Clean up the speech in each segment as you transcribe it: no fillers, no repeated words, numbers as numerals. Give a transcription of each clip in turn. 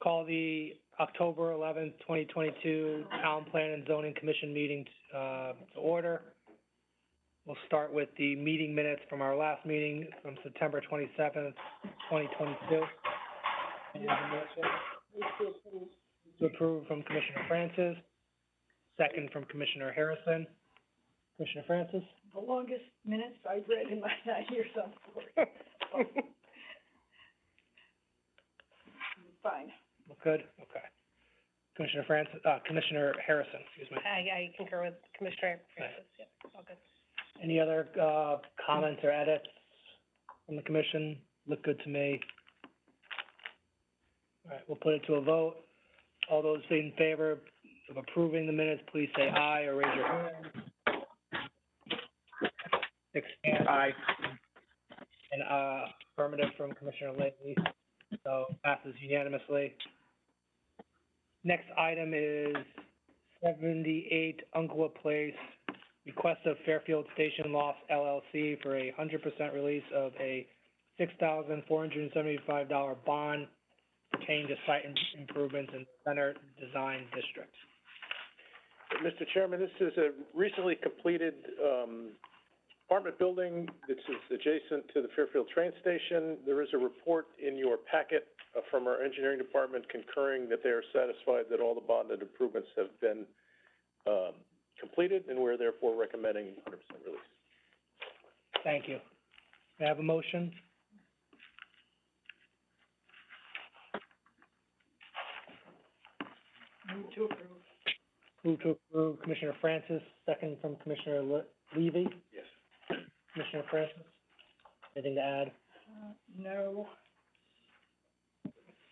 Call the October 11th, 2022 Town Plan and Zoning Commission meeting to order. We'll start with the meeting minutes from our last meeting from September 27th, 2022. Any other motion? To approve from Commissioner Francis. Second from Commissioner Harrison. Commissioner Francis? The longest minutes I've read in my 9 years on board. Fine. Good? Okay. Commissioner Francis, Commissioner Harrison, excuse me. I concur with Commissioner Francis, yeah, all good. Any other, comments or edits from the commission? Look good to me. All right, we'll put it to a vote. All those in favor of approving the minutes, please say aye or raise your hand. 6 hands. Aye. And, affirmative from Commissioner Leahy, so passes unanimously. Next item is 78 Umpqua Place, request of Fairfield Station Loft LLC for a 100% release of a $6,475 bond pertaining to site improvements in the Center Design District. Mr. Chairman, this is a recently completed apartment building. This is adjacent to the Fairfield train station. There is a report in your packet from our engineering department concurring that they are satisfied that all the bonded improvements have been completed, and we're therefore recommending 100% release. Thank you. May I have a motion? Move to approve. Move to approve, Commissioner Francis, second from Commissioner Levy. Yes. Commissioner Francis, anything to add? No.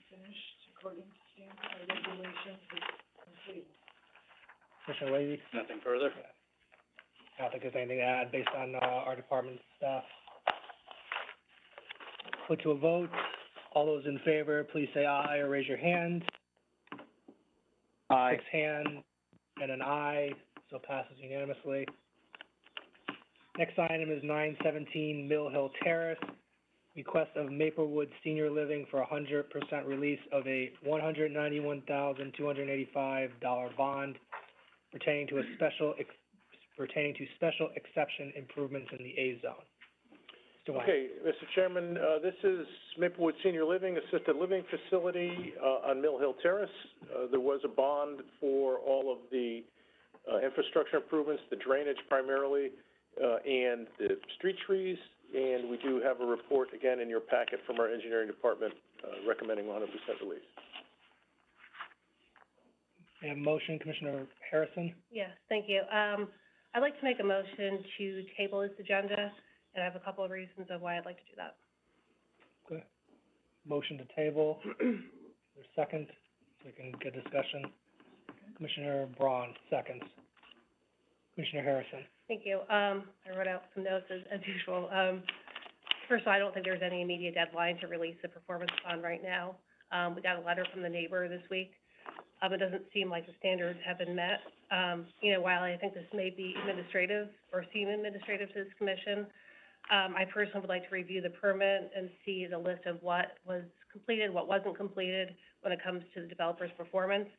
Finished according to standard regulations, it's complete. Commissioner Levy? Nothing further? I don't think there's anything to add based on, our department staff. Put to a vote. All those in favor, please say aye or raise your hand. Aye. 6 hands and an aye, so passes unanimously. Next item is 917 Mill Hill Terrace, request of Maplewood Senior Living for a 100% release of a $191,285 bond pertaining to special exception improvements in the A zone. Mr. Wang. Okay, Mr. Chairman, this is Maplewood Senior Living, assisted living facility on Mill Hill Terrace. There was a bond for all of the infrastructure improvements, the drainage primarily, and the street trees, and we do have a report, again, in your packet from our engineering department recommending 100% release. May I have a motion, Commissioner Harrison? Yes, thank you. I'd like to make a motion to table this agenda, and I have a couple of reasons of why I'd like to do that. Okay. Motion to table. There's second, so we can get discussion. Commissioner Braun, seconds. Commissioner Harrison. Thank you. I wrote out some notes as usual. First of all, I don't think there's any immediate deadline to release the performance bond right now. We got a letter from the neighbor this week. It doesn't seem like the standards have been met. While I think this may be administrative or seem administrative to this commission, I personally would like to review the permit and see the list of what was completed, what wasn't completed when it comes to the developer's performance.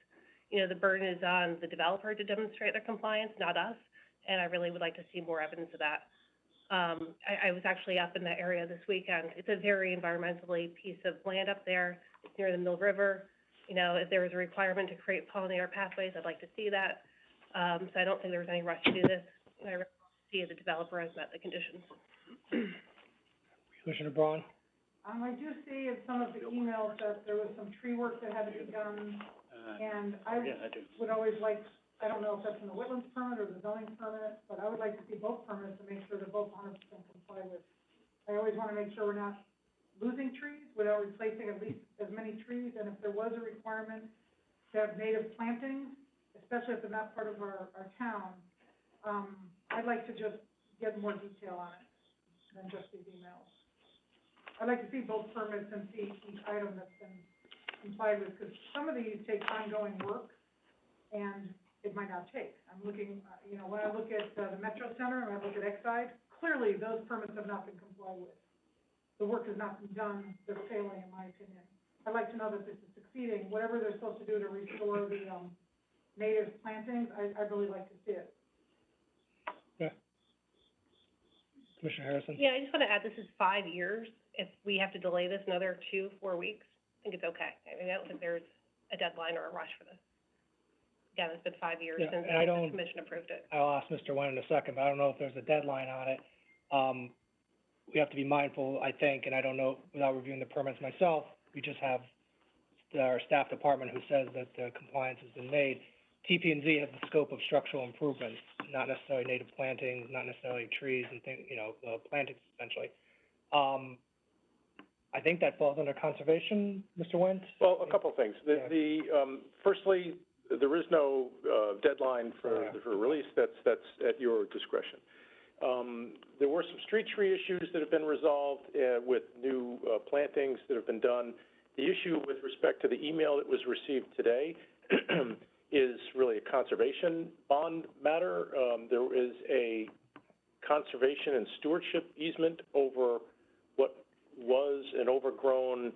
The burden is on the developer to demonstrate their compliance, not us, and I really would like to see more evidence of that. I was actually up in that area this weekend. It's a very environmentally piece of land up there. It's near the Mill River. If there was a requirement to create pollinator pathways, I'd like to see that. So I don't think there's any rush to do this. I really see if the developer has met the conditions. Commissioner Braun? I do see in some of the emails that there was some tree work that had to be done, and I would always like, I don't know if that's in the wetlands permit or the zoning permit, but I would like to see both permits to make sure they're both 100% comply with. I always want to make sure we're not losing trees without replacing at least as many trees, and if there was a requirement to have native plantings, especially if they're not part of our town, I'd like to just get more detail on it than just these emails. I'd like to see both permits and see each item that's been complied with, because some of these take ongoing work, and it might not take. I'm looking, when I look at the Metro Center and I look at Exide, clearly those permits have not been complied with. The work has not been done, they're failing in my opinion. I'd like to know that this is succeeding, whatever they're supposed to do to restore the, native plantings, I'd really like to see it. Okay. Commissioner Harrison? Yeah, I just wanna add, this is 5 years. If we have to delay this another 2-4 weeks, I think it's okay. I mean, I don't think there's a deadline or a rush for this. Again, it's been 5 years Yeah, since and I the don't- commission approved it. I'll ask Mr. Wen in a second, but I don't know if there's a deadline on it. We have to be mindful, I think, and I don't know, without reviewing the permits myself, we just have our staff department who says that the compliance has been made. TP&Z has the scope of structural improvements, not necessarily native plantings, not necessarily trees and things, plantings essentially. I think that falls under conservation, Mr. Wentz? Well, a couple of things. Yeah. Firstly, there is no, deadline for release. That's at your discretion. There were some street tree issues that have been resolved, with new, plantings that have been done. The issue with respect to the email that was received today is really a conservation bond matter. There is a conservation and stewardship easement over what was an overgrown,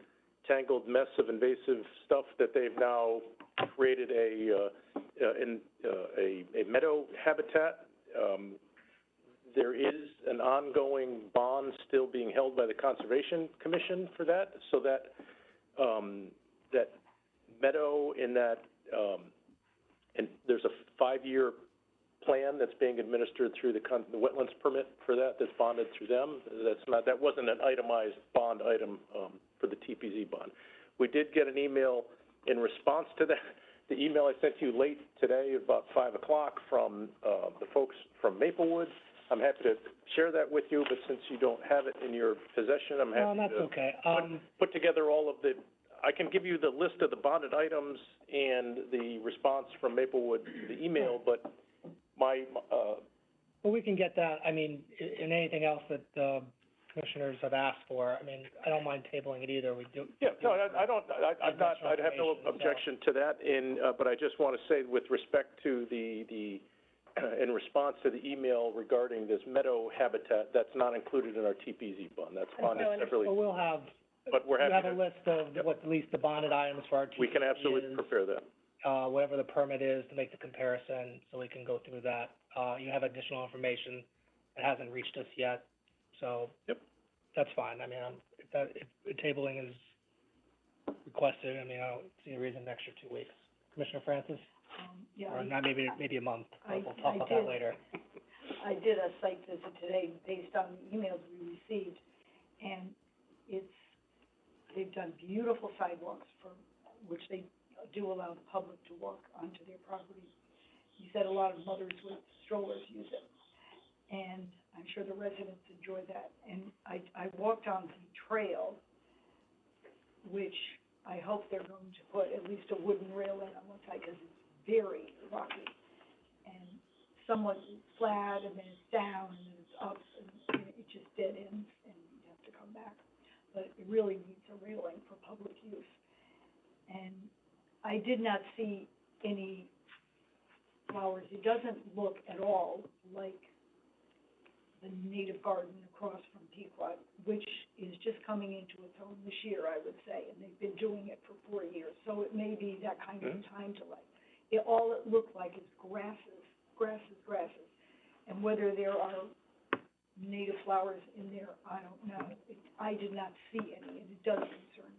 tangled mess of invasive stuff that they've now created a meadow habitat. There is an ongoing bond still being held by the Conservation Commission for that, so that, that meadow in that, and there's a 5-year plan that's being administered through the wetlands permit for that, that's bonded through them. That wasn't an itemized bond item, for the TPZ bond. We did get an email in response to that. The email I sent you late today, about 5 o'clock, from, the folks from Maplewood. I'm happy to share that with you, but since you don't have it in your possession, I'm happy that's to okay. put together all of the, I can give you the list of the bonded items and the response from Maplewood to the email, but my, Well, we can get that, I mean, in anything else that the commissioners have asked for, I mean, I don't mind tabling it either, we do. yeah, no, I'd have no Information, so- objection to that, but I just want to say with respect to the in response to the email regarding this meadow habitat, that's not included in our TPZ bond, that's bonded separately. Well, we'll have, But we're we happy have a to, list of Yep. what, at least the bonded items for our TPZ we can absolutely is, prepare that. whatever the permit is to make the comparison, so we can go through that. You have additional information that hasn't reached us yet, so. Yep. That's fine, I mean, if tabling is requested, I mean, I don't see a reason an extra 2 weeks. Commissioner Francis? Yeah, Or not, maybe a month, I- we'll talk I about that did. later. I did a site visit today based on the emails we received, and they've done beautiful sidewalks for, which they do allow the public to walk onto their property. He said a lot of mothers with strollers use it, and I'm sure the residents enjoy that. And I walked on the trail, which I hope they're going to put at least a wooden railing on one side, because it's very rocky and somewhat flat, and then it's down, and then it's up, and it just dead ends, and you have to come back. But it really needs a railing for public use. And I did not see any flowers. It doesn't look at all like the native garden across from Pequot, which is just coming into its own this year, I would say, and they've been doing it for 4 years. So it may be that kind of time delay. All it looked like is grasses. And whether there are native flowers in there, I don't know. I did not see any, and it does concern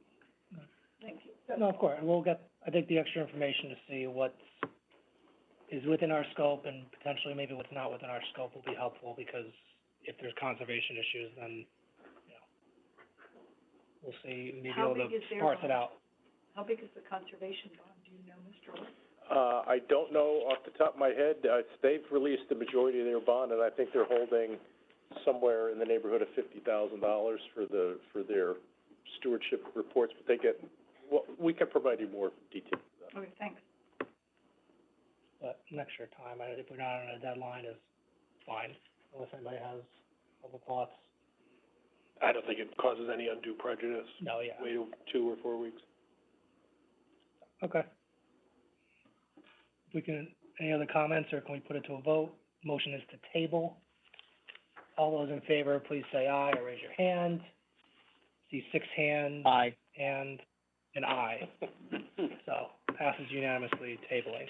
me. Thank you. No, of course, and we'll get, I think, the extra information to see what is within our scope, and potentially maybe what's not within our scope will be helpful, because if there's conservation issues, then, we'll see, maybe How able big to is their parse it bond? out. How big is the conservation bond? Do you know, Mr. Wood? I don't know off the top of my head. They've released the majority of their bond, and I think they're holding somewhere in the neighborhood of $50,000 for their stewardship reports, but they get, well, we can provide you more detail. Okay, thanks. But an extra time, if we're not on a deadline, is fine, unless anybody has other thoughts. I don't think it causes any undue prejudice. No, yeah. Wait 2 or 4 weeks. Okay. We can, any other comments, or can we put it to a vote? Motion is to table. All those in favor, please say aye or raise your hand. See 6 hands. Aye. And and aye. So, passes unanimously, tabling.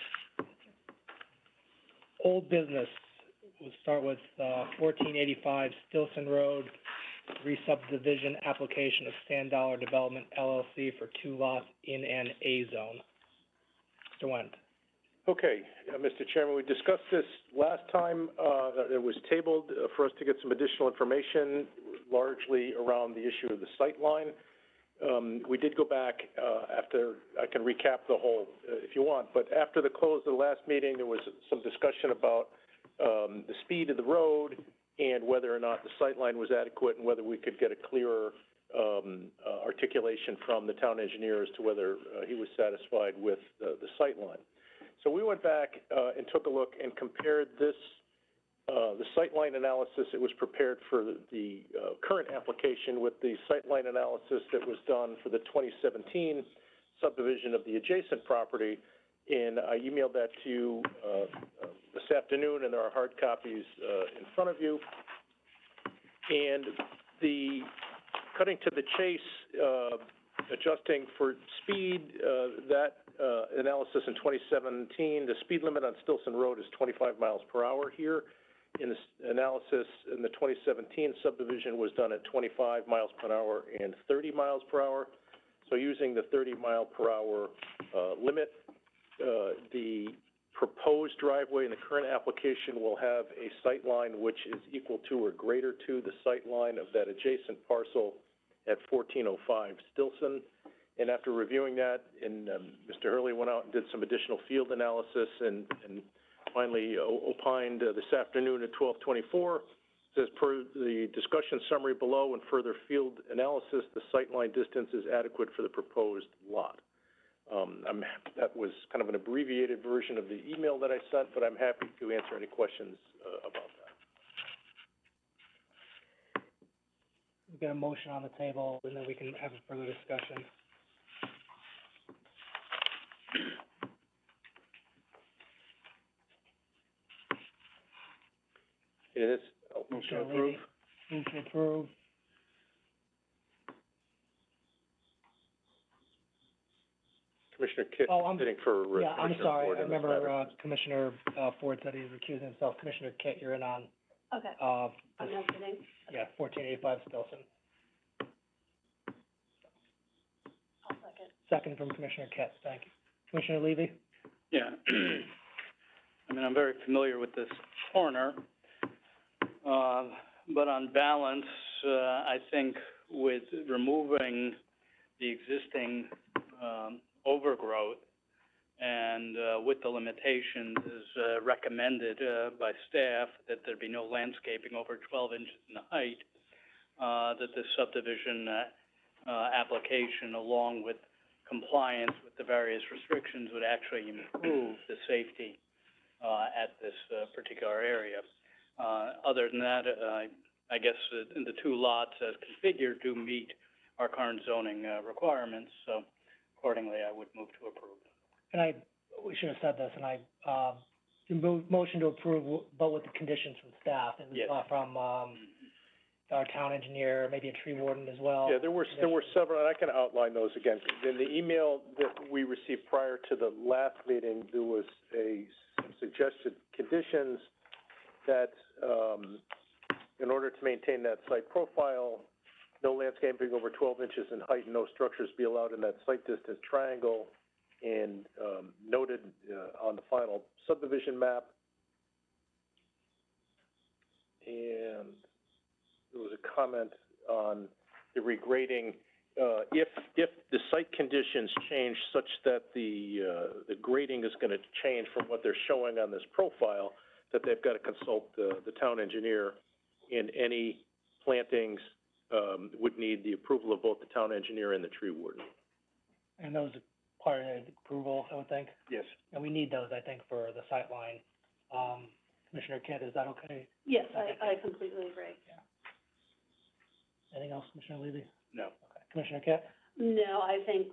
Old business, we'll start with, 1485 Stilson Road, re-subdivision application of Sand Dollar Development LLC for 2 lots in an A zone. Mr. Wendt. Okay, Mr. Chairman, we discussed this last time. It was tabled for us to get some additional information, largely around the issue of the sight line. We did go back, after, I can recap the whole, if you want, but after the close of the last meeting, there was some discussion about, the speed of the road and whether or not the sight line was adequate and whether we could get a clearer, articulation from the town engineer as to whether, he was satisfied with, the sight line. So we went back, and took a look and compared this, the sightline analysis that was prepared for the current application with the sightline analysis that was done for the 2017 subdivision of the adjacent property. And I emailed that to you this afternoon, and there are hard copies in front of you. And the, cutting to the chase, adjusting for speed, that analysis in 2017, the speed limit on Stilson Road is 25 miles per hour here. In this analysis in the 2017 subdivision was done at 25 miles per hour and 30 miles per hour. So using the 30 mile per hour limit, the proposed driveway in the current application will have a sight line which is equal to or greater to the sight line of that adjacent parcel at 1405 Stilson. And after reviewing that, and Mr. Hurley went out and did some additional field analysis and finally opined this afternoon at 12:24, says per the discussion summary below and further field analysis, the sightline distance is adequate for the proposed lot. That was kind of an abbreviated version of the email that I sent, but I'm happy to answer any questions about that. We've got a motion on the table, and then we can have a further discussion. It is, motion to approve. Move to approve. Commissioner Kitt, Oh, I'm- sitting for Yeah, I'm Commissioner sorry, Ford I in this remember, matter. Commissioner, Ford said he was recusing himself. Commissioner Kitt, you're in on, Okay, uh, I'm not kidding. yeah, 1485 Stilson. I'll second. Second from Commissioner Kitt, thank you. Commissioner Levy? Yeah, I mean, I'm very familiar with this corner, but on balance, I think with removing the existing, overgrowth and, with the limitations as, recommended, by staff, that there be no landscaping over 12 inches in height, that this subdivision, application, along with compliance with the various restrictions, would actually improve the safety at this particular area. Other than that, I guess the 2 lots as configured do meet our current zoning requirements, so accordingly, I would move to approve. And we should have said this, and motion to approve, but with the conditions from staff. It was, Yes. From, our town engineer, maybe a tree warden as well. Yeah, there were several, and I can outline those again. In the email that we received prior to the last meeting, there was some suggested conditions that, in order to maintain that site profile, no landscaping over 12 inches in height and no structures be allowed in that site distance triangle, and, noted, on the final subdivision map. And there was a comment on the regrading, if the site conditions change such that the grading is gonna change from what they're showing on this profile, that they've gotta consult the town engineer, and any plantings, would need the approval of both the town engineer and the tree warden. And those are part of the approval, I would think. Yes. And we need those, I think, for the sightline. Commissioner Kitt, is that okay? Yes, I completely agree. Anything else, Commissioner Levy? No. Okay. Commissioner Kitt? No, I think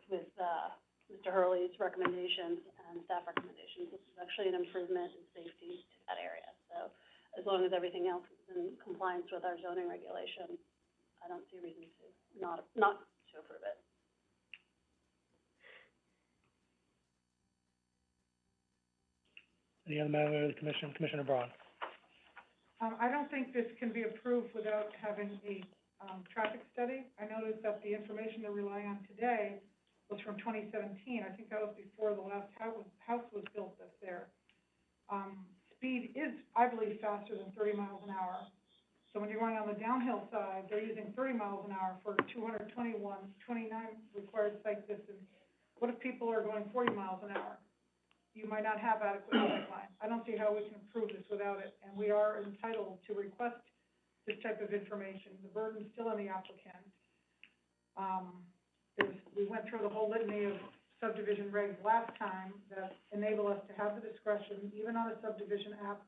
with, Mr. Hurley's recommendations and staff recommendations, this is actually an improvement in safety to that area. So as long as everything else is in compliance with our zoning regulation, I don't see a reason to not to approve it. Any other member of the commission? Commissioner Braun? I don't think this can be approved without having a, traffic study. I noticed that the information they're relying on today was from 2017. I think that was before the last house was built that's there. Speed is, I believe, faster than 30 miles an hour. So when you're going on the downhill side, they're using 30 miles an hour for 29 required sight distance. What if people are going 40 miles an hour? You might not have adequate sight line. I don't see how we can approve this without it, and we are entitled to request this type of information. The burden's still on the applicant. We went through the whole litany of subdivision regs last time that enable us to have the discretion, even on a subdivision app,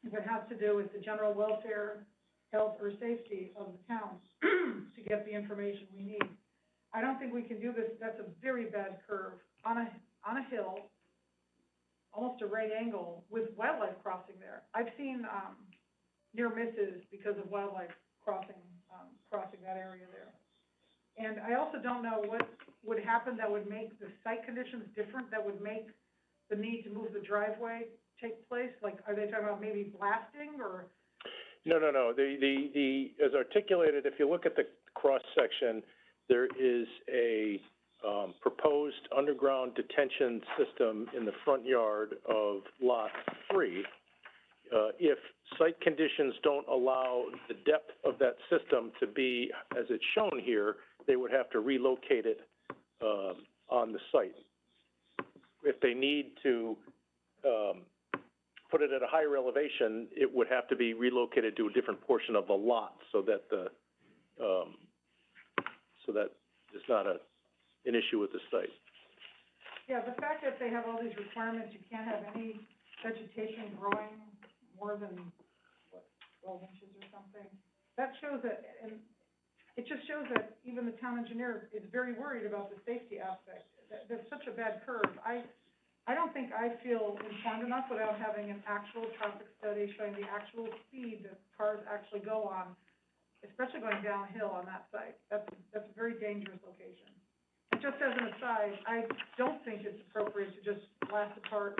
if it has to do with the general welfare, health, or safety of the town, to get the information we need. I don't think we can do this. That's a very bad curve on a hill, almost a right angle, with wildlife crossing there. I've seen, near misses because of wildlife crossing that area there. And I also don't know what would happen that would make the site conditions different, that would make the need to move the driveway take place? Like, are they talking about maybe blasting, or? No. The, as articulated, if you look at the cross-section, there is a, proposed underground detention system in the front yard of Lot 3. If site conditions don't allow the depth of that system to be as it's shown here, they would have to relocate it, on the site. If they need to, put it at a higher elevation, it would have to be relocated to a different portion of the lot so that so that it's not an issue with the site. Yeah, the fact that they have all these requirements, you can't have any vegetation growing more than, 12 inches or something, that shows that, and it just shows that even the town engineer is very worried about the safety aspect. That's such a bad curve. I don't think I feel informed enough without having an actual traffic study showing the actual speed that cars actually go on, especially going downhill on that site. That's a very dangerous location. And just as an aside, I don't think it's appropriate to just blast apart,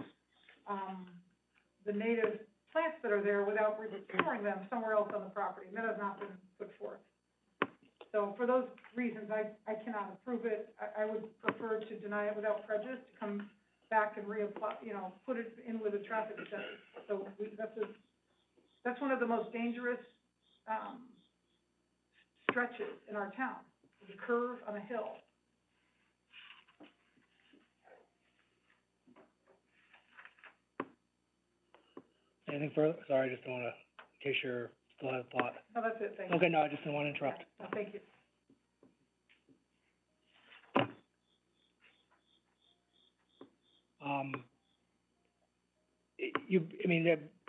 the native plants that are there without restoring them somewhere else on the property. And that has not been put forth. So for those reasons, I cannot approve it. I would prefer to deny it without prejudice, to come back and reapply, put it in with a traffic study. So that's one of the most dangerous, stretches in our town, the curve on a hill. Anything further? Sorry, I just don't wanna, in case you're still have a thought. No, that's it, thank you. Okay, no, I just didn't wanna interrupt. Yeah, no, thank you.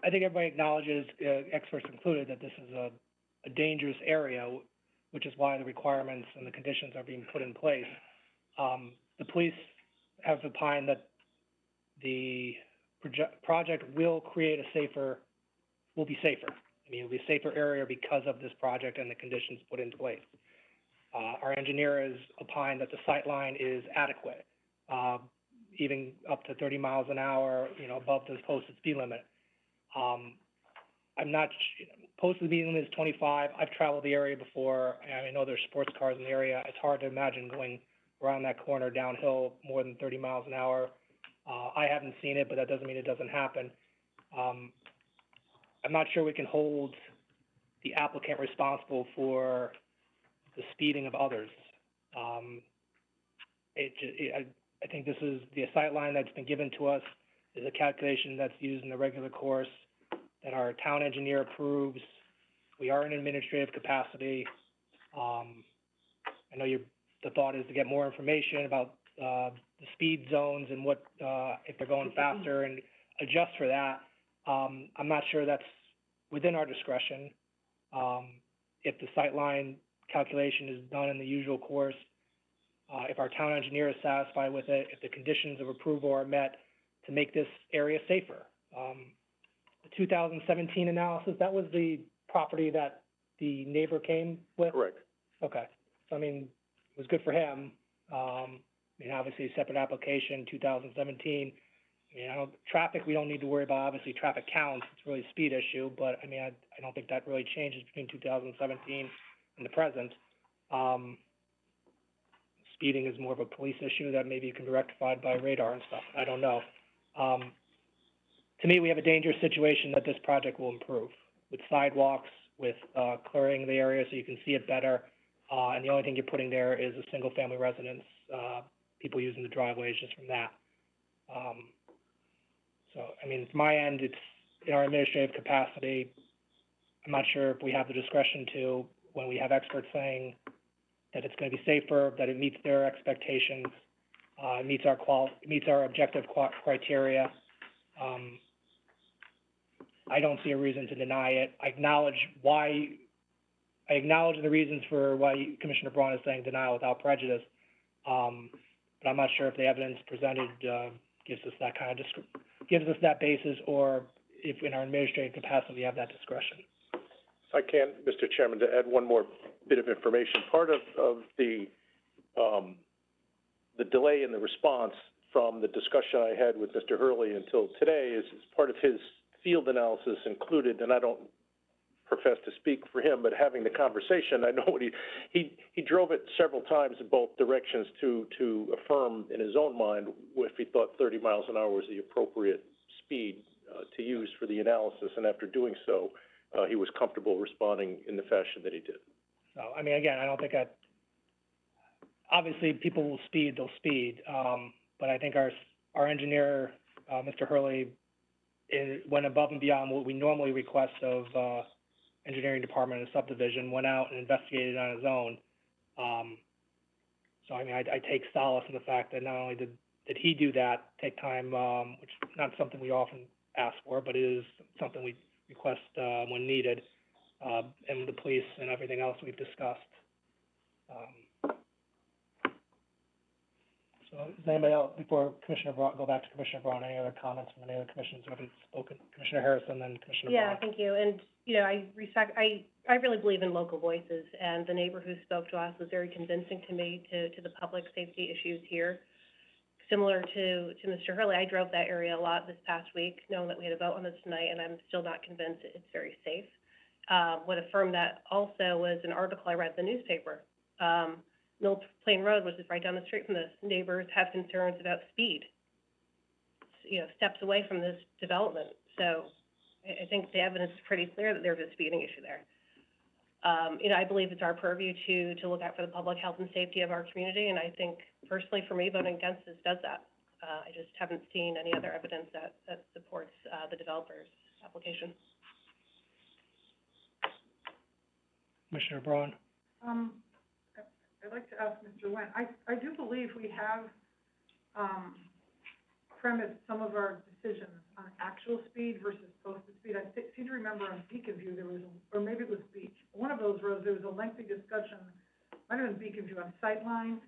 I think everybody acknowledges, experts included, that this is a dangerous area, which is why the requirements and the conditions are being put in place. The police have opined that the project will be safer. It'll be a safer area because of this project and the conditions put in place. Our engineer has opined that the sight line is adequate, even up to 30 miles an hour, above the posted speed limit. I'm not, posted speed limit is 25. I've traveled the area before, and I know there's sports cars in the area. It's hard to imagine going around that corner downhill more than 30 miles an hour. I haven't seen it, but that doesn't mean it doesn't happen. I'm not sure we can hold the applicant responsible for the speeding of others. I think this is, the sight line that's been given to us is a calculation that's used in the regular course, that our town engineer approves. We are in administrative capacity. I know the thought is to get more information about, the speed zones and what, if they're going faster, and adjust for that. I'm not sure that's within our discretion. If the sight line calculation is done in the usual course, if our town engineer is satisfied with it, if the conditions of approval are met to make this area safer. The 2017 analysis, that was the property that the neighbor came with? Correct. Okay, so it was good for him. Obviously a separate application, 2017, I mean, traffic, we don't need to worry about, obviously, traffic counts, it's really a speed issue, but, I mean, I don't think that really changes between 2017 and the present. Speeding is more of a police issue that maybe can be rectified by radar and stuff, I don't know. To me, we have a dangerous situation that this project will improve, with sidewalks, with, clearing the area so you can see it better, and the only thing you're putting there is a single-family residence, people using the driveways just from that. So, I mean, from my end, it's in our administrative capacity. I'm not sure if we have the discretion to, when we have experts saying that it's gonna be safer, that it meets their expectations, meets our objective criteria. I don't see a reason to deny it. I acknowledge the reasons for why Commissioner Braun is saying denial without prejudice. But I'm not sure if the evidence presented, gives us that basis, or if in our administrative capacity we have that discretion. If I can, Mr. Chairman, to add one more bit of information. Part of the delay in the response from the discussion I had with Mr. Hurley until today is part of his field analysis included, and I don't profess to speak for him, but having the conversation, I know what he drove it several times in both directions to affirm in his own mind if he thought 30 miles an hour was the appropriate speed to use for the analysis, and after doing so, he was comfortable responding in the fashion that he did. So, I mean, again, I don't think obviously people will speed, they'll speed, but I think our engineer, Mr. Hurley, went above and beyond what we normally request of, engineering department and subdivision, went out and investigated on his own. So, I mean, I take solace in the fact that not only did he do that, take time, which is not something we often ask for, but it is something we request, when needed, and the police and everything else we've discussed. So, does anybody else, before Commissioner Braun, go back to Commissioner Braun, any other comments from any other commissioners who haven't spoken? Commissioner Harrison, then Commissioner Braun. Yeah, thank you, and, you know, I really believe in local voices, and the neighbor who spoke to us was very convincing to me, to the public safety issues here. Similar to Mr. Hurley, I drove that area a lot this past week, knowing that we had a vote on this tonight, and I'm still not convinced it's very safe. What affirmed that also was an article I read in the newspaper. Mill Plain Road, which is right down the street from this, neighbors have concerns about speed, you know, steps away from this development. So I think the evidence is pretty clear that there's a speeding issue there. You know, I believe it's our purview to look out for the public health and safety of our community, and I think personally for me, voting against this does that. I just haven't seen any other evidence that supports, the developer's application. Commissioner Braun. I'd like to ask Mr. Nguyen, I do believe we have, premised some of our decisions on actual speed versus posted speed. I seem to remember on Beacon View there was, or maybe it was Beach, one of those roads, there was a lengthy discussion, might have been Beacon View, on sightline,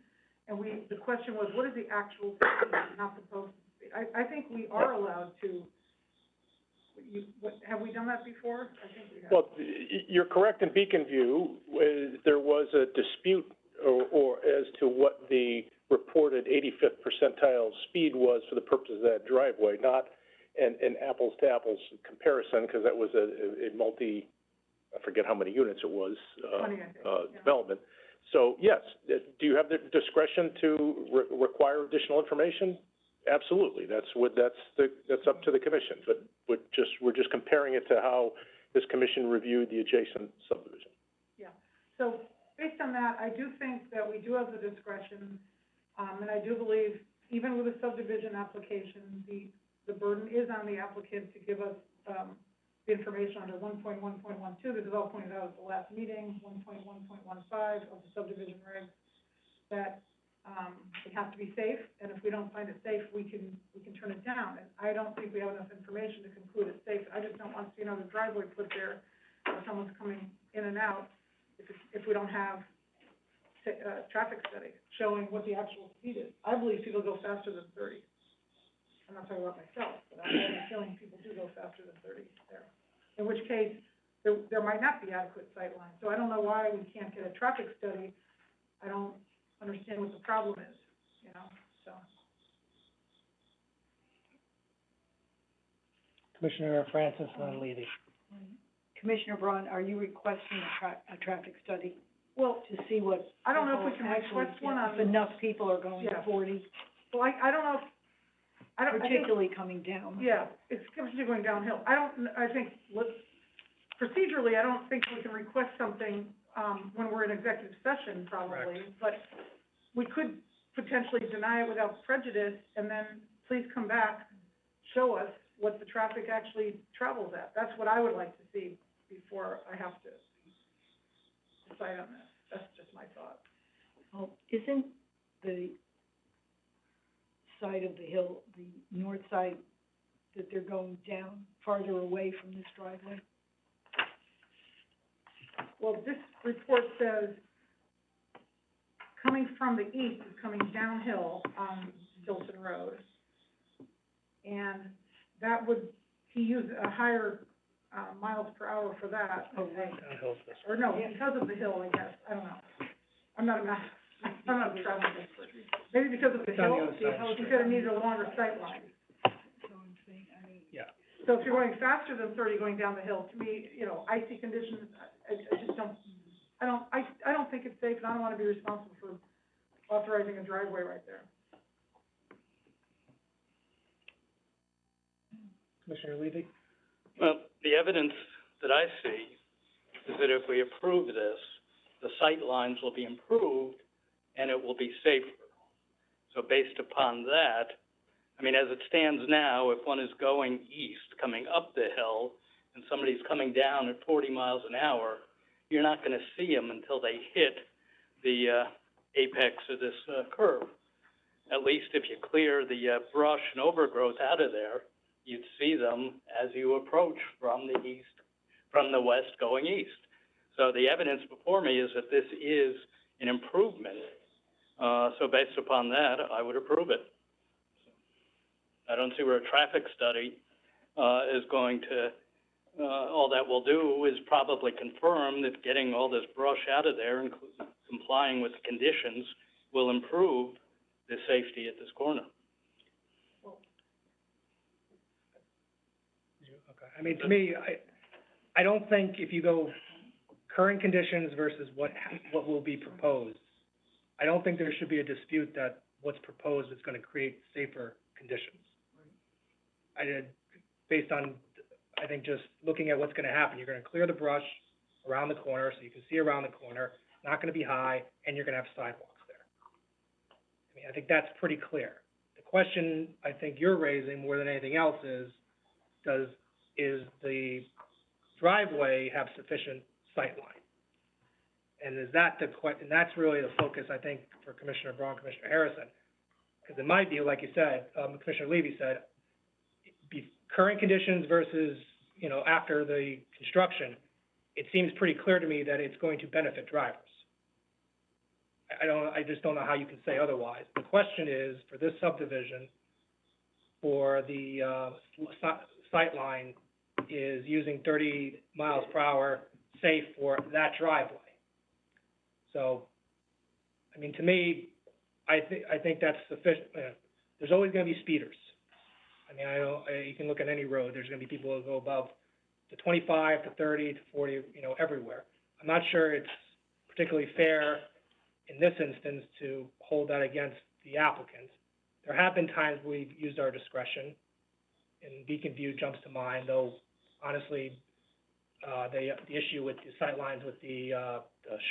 and the question was, what is the actual speed, not the posted speed? I think we are allowed to, have we done that before? I think we have. Well, you're correct in Beacon View, there was a dispute or as to what the reported 85th percentile speed was for the purpose of that driveway, not an apples to apples comparison, because that was a multi, I forget how many units it was, 20, I think, yeah. Development. So yes, do you have the discretion to require additional information? Absolutely, that's up to the commission, but we're just comparing it to how this commission reviewed the adjacent subdivision. Yeah, so based on that, I do think that we do have the discretion, and I do believe, even with a subdivision application, the burden is on the applicant to give us, the information under 1.1.12, this is all pointed out at the last meeting, 1.1.15 of the subdivision regs, that, it has to be safe, and if we don't find it safe, we can turn it down. And I don't think we have enough information to conclude it's safe. I just don't want to see another driveway put there where someone's coming in and out if we don't have traffic study showing what the actual speed is. I believe people go faster than 30. I'm not talking about myself, but I have a feeling people do go faster than 30 there. In which case, there might not be adequate sight lines. So I don't know why we can't get a traffic study. I don't understand what the problem is, you know, so. Commissioner Francis, and then Levy. Commissioner Braun, are you requesting a traffic study Well, to see what? I don't know if we can actually request one get- on, If enough people are going to Yeah. 40, well, I don't know, I think, particularly coming down. yeah, it's particularly going downhill. I think, procedurally, I don't think we can request something, when we're in executive session probably, but we could potentially deny it without prejudice, and then please come back, show us what the traffic actually travels at. That's what I would like to see before I have to decide on this. That's just my thought. Well, isn't the side of the hill, the north side, that they're going down farther away from this driveway? Well, this report says, coming from the east is coming downhill on Dilton Road. And that would, he used a higher, miles per hour for that, I think. Downhill's this Or no, because of the hill, I guess, I don't know. I'm not a traffic expert. Maybe because of the It's on the hill, other side of the he said it needed a longer sight line. So I'm saying, I mean, Yeah. So if you're going faster than 30 going down the hill, to me, icy conditions, I just don't, I don't think it's safe, and I don't wanna be responsible for authorizing a driveway right there. Commissioner Levy? Well, the evidence that I see is that if we approve this, the sight lines will be improved and it will be safer. So based upon that, I mean, as it stands now, if one is going east, coming up the hill, and somebody's coming down at 40 miles an hour, you're not gonna see them until they hit the, apex of this, curve. At least if you clear the, brush and overgrowth out of there, you'd see them as you approach from the east, from the west going east. So the evidence before me is that this is an improvement. So based upon that, I would approve it. I don't see where a traffic study, is going to, all that will do is probably confirm that getting all this brush out of there and complying with the conditions will improve the safety at this corner. Okay, I mean, to me, I don't think if you go current conditions versus what will be proposed, I don't think there should be a dispute that what's proposed is gonna create safer conditions. Based on, I think just looking at what's gonna happen, you're gonna clear the brush around the corner, so you can see around the corner, not gonna be high, and you're gonna have sidewalks there. I mean, I think that's pretty clear. The question I think you're raising more than anything else is the driveway have sufficient sight line? And is that and that's really the focus, I think, for Commissioner Braun, Commissioner Harrison. Because in my view, like you said, Commissioner Levy said, current conditions versus, after the construction, it seems pretty clear to me that it's going to benefit drivers. I just don't know how you can say otherwise. The question is, for this subdivision, for the, sight line is using 30 miles per hour safe for that driveway. So, I mean, to me, I think that's sufficient. There's always gonna be speeders. I mean, you can look at any road, there's gonna be people who go above to 25, to 30, to 40, everywhere. I'm not sure it's particularly fair in this instance to hold that against the applicant. There have been times we've used our discretion, and Beacon View jumps to mind, though honestly, the issue with the sightlines with the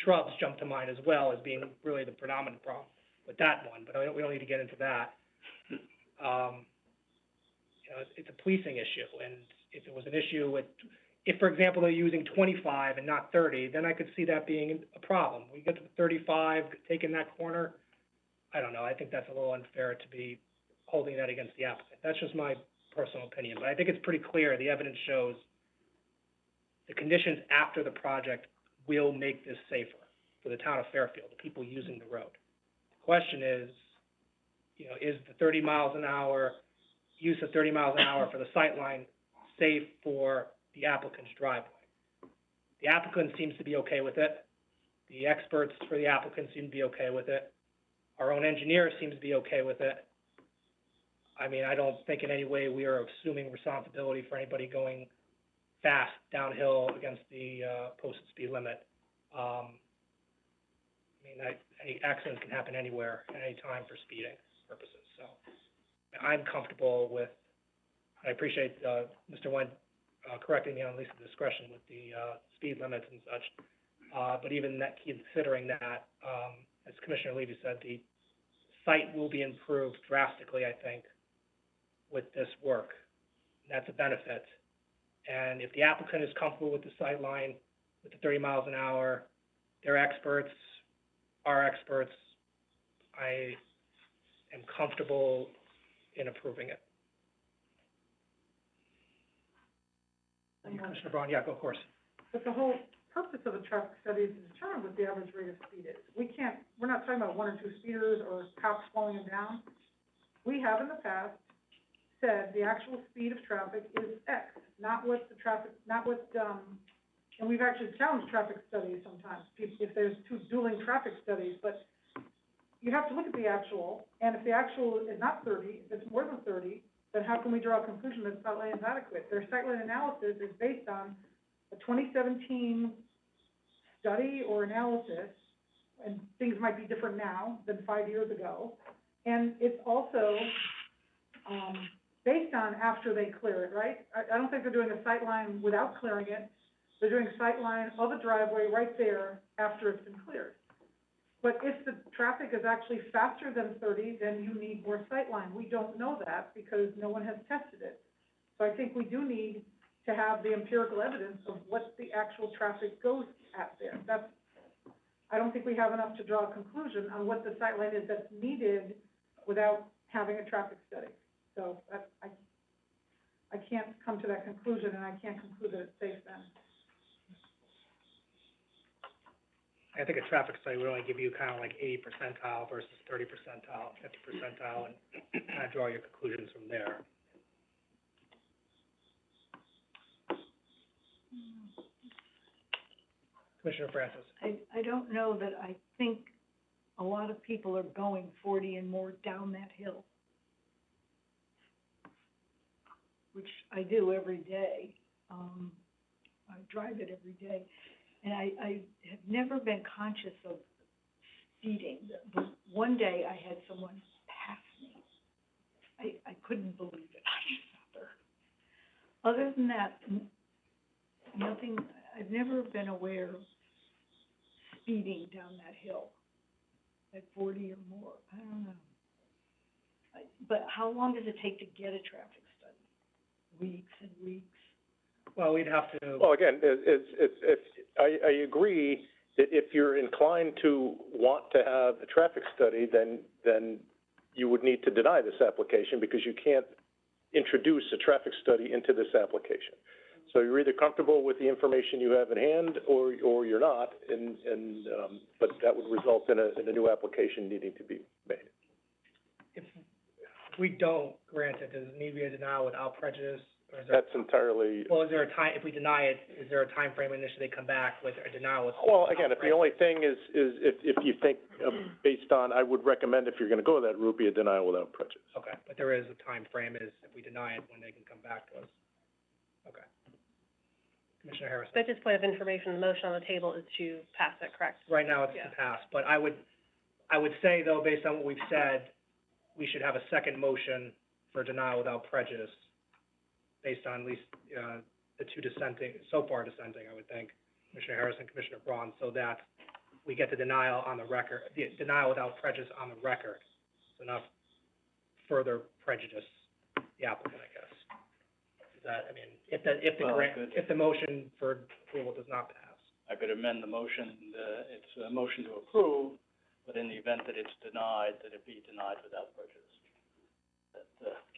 shrubs jumped to mind as well as being really the predominant problem with that one, but we don't need to get into that. It's a policing issue, and if it was an issue with, if, for example, they're using 25 and not 30, then I could see that being a problem. We get to 35, taking that corner, I don't know, I think that's a little unfair to be holding that against the applicant. That's just my personal opinion, but I think it's pretty clear, the evidence shows the conditions after the project will make this safer for the town of Fairfield, the people using the road. The question is, is the 30 miles an hour, use of 30 miles an hour for the sight line safe for the applicant's driveway? The applicant seems to be okay with it. The experts for the applicant seem to be okay with it. Our own engineer seems to be okay with it. I mean, I don't think in any way we are assuming responsibility for anybody going fast downhill against the, posted speed limit. I mean, any accidents can happen anywhere, at any time for speeding purposes, so I'm comfortable with, I appreciate, Mr. Nguyen, correcting me on at least the discretion with the, speed limits and such. But even that, considering that, as Commissioner Levy said, the site will be improved drastically, I think, with this work. That's a benefit. And if the applicant is comfortable with the sight line, with the 30 miles an hour, they're experts, our experts, I am comfortable in approving it. Commissioner Braun, yeah, go, of course. But the whole purpose of a traffic study is to determine what the average rate of speed is. We're not talking about one or two speeders or cops slowing them down. We have in the past said the actual speed of traffic is X, not what the traffic, and we've actually challenged traffic studies sometimes, if there's two dueling traffic studies, but you have to look at the actual, and if the actual is not 30, if it's more than 30, then how can we draw a conclusion that sightline is adequate? Their sightline analysis is based on a 2017 study or analysis, and things might be different now than 5 years ago. And it's also, based on after they clear it, right? I don't think they're doing a sightline without clearing it. They're doing a sightline of a driveway right there after it's been cleared. But if the traffic is actually faster than 30, then you need more sightline. We don't know that because no one has tested it. So I think we do need to have the empirical evidence of what the actual traffic goes at there. I don't think we have enough to draw a conclusion on what the sightline is that's needed without having a traffic study. So I can't come to that conclusion, and I can't conclude that it's safe then. I think a traffic study would only give you kind of like 80 percentile versus 30 percentile, 50 percentile, and kind of draw your conclusions from there. Commissioner Francis. I don't know that I think a lot of people are going 40 and more down that hill, which I do every day. I drive it every day. And I have never been conscious of speeding. But one day I had someone pass me. I couldn't believe it. I just sat there. Other than that, nothing, I've never been aware of speeding down that hill at 40 or more. I don't know. But how long does it take to get a traffic study? Weeks and weeks? Well, we'd have to. Well, again, I agree that if you're inclined to want to have a traffic study, then you would need to deny this application because you can't introduce a traffic study into this application. So you're either comfortable with the information you have at hand or you're not, but that would result in a new application needing to be made. If we don't grant it, does it need to be a denial without prejudice? Or is there, That's entirely. well, is there a time, if we deny it, is there a time frame in which they come back with a denial with? Well, again, if the only thing is if you think, based on, I would recommend if you're gonna go that route, be a denial without prejudice. Okay, but there is a time frame, is if we deny it, when they can come back to us. Okay. Commissioner Harrison. But just point of information, the motion on the table is to pass it, correct? Right now, it's to pass, but I would say, though, based on what we've said, we should have a second motion for denial without prejudice, based on at least, the two dissenting, so far dissenting, I would think, Commissioner Harrison, Commissioner Braun, so that we get the denial on the record, the denial without prejudice on the record, so not further prejudice the applicant, I guess. Is that, I mean, if the motion for approval does not pass. I could amend the motion, it's a motion to approve, but in the event that it's denied, that it be denied without prejudice.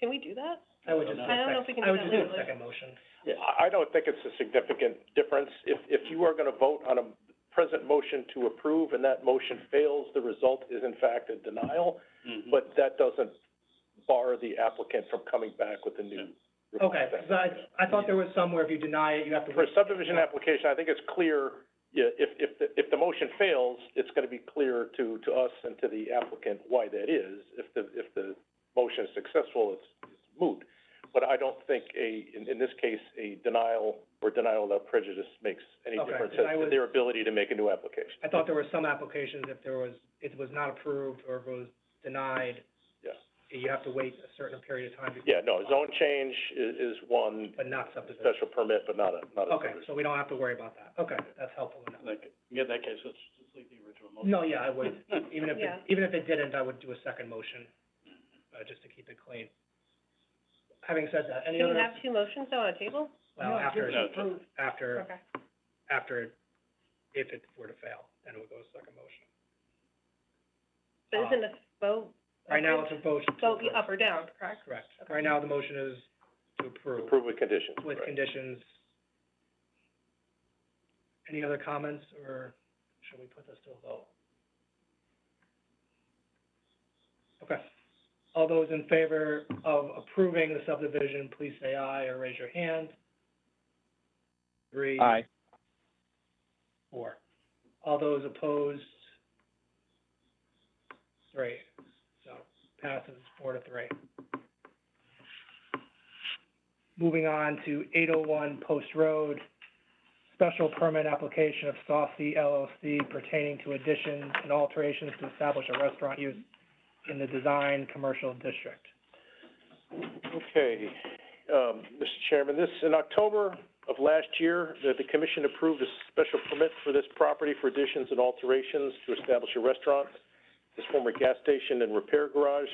Can we do that? I would just, I don't know if we can I do would that just do a legally. second motion. Yeah, I don't think it's a significant difference. If you are gonna vote on a present motion to approve and that motion fails, the result is in fact a denial, but that doesn't bar the applicant from coming back with a new. Okay, because I thought there was somewhere, if you deny it, you have to. For a subdivision application, I think it's clear, yeah, if the motion fails, it's gonna be clear to us and to the applicant why that is. If the motion is successful, it's moot. But I don't think in this case, a denial or denial without prejudice makes any Okay, difference and I as to was- their ability to make a new application. I thought there were some applications, if it was not approved or if it was denied, Yeah. you have to wait a certain period of time before. Yeah, no, zone change is one, But not subdivision. special permit, but not a Okay, subdivision. so we don't have to worry about that. Okay, that's helpful enough. Like, in that case, let's just leave the original motion. No, yeah, I would, even if Yeah. even if it didn't, I would do a second motion, just to keep it clean. Having said that, any Can other? you have two motions though on a table? Well, No, after, just approve. Okay. after, if it were to fail, then it would go to second motion. But isn't a vote? Right now, it's a vote to Vote approve. up or down, correct? Correct. Right now, the motion is to approve Approve with conditions, with right. conditions. Any other comments, or should we put this to a vote? Okay. All those in favor of approving the subdivision, please say aye or raise your hand. 3. Aye. 4. All those opposed? 3. So passes 4-3. Moving on to 801 Post Road, special permit application of Saucy LLC pertaining to additions and alterations to establish a restaurant use in the design commercial district. Okay, Mr. Chairman, in October of last year, the commission approved a special permit for this property for additions and alterations to establish a restaurant, this former gas station and repair garage.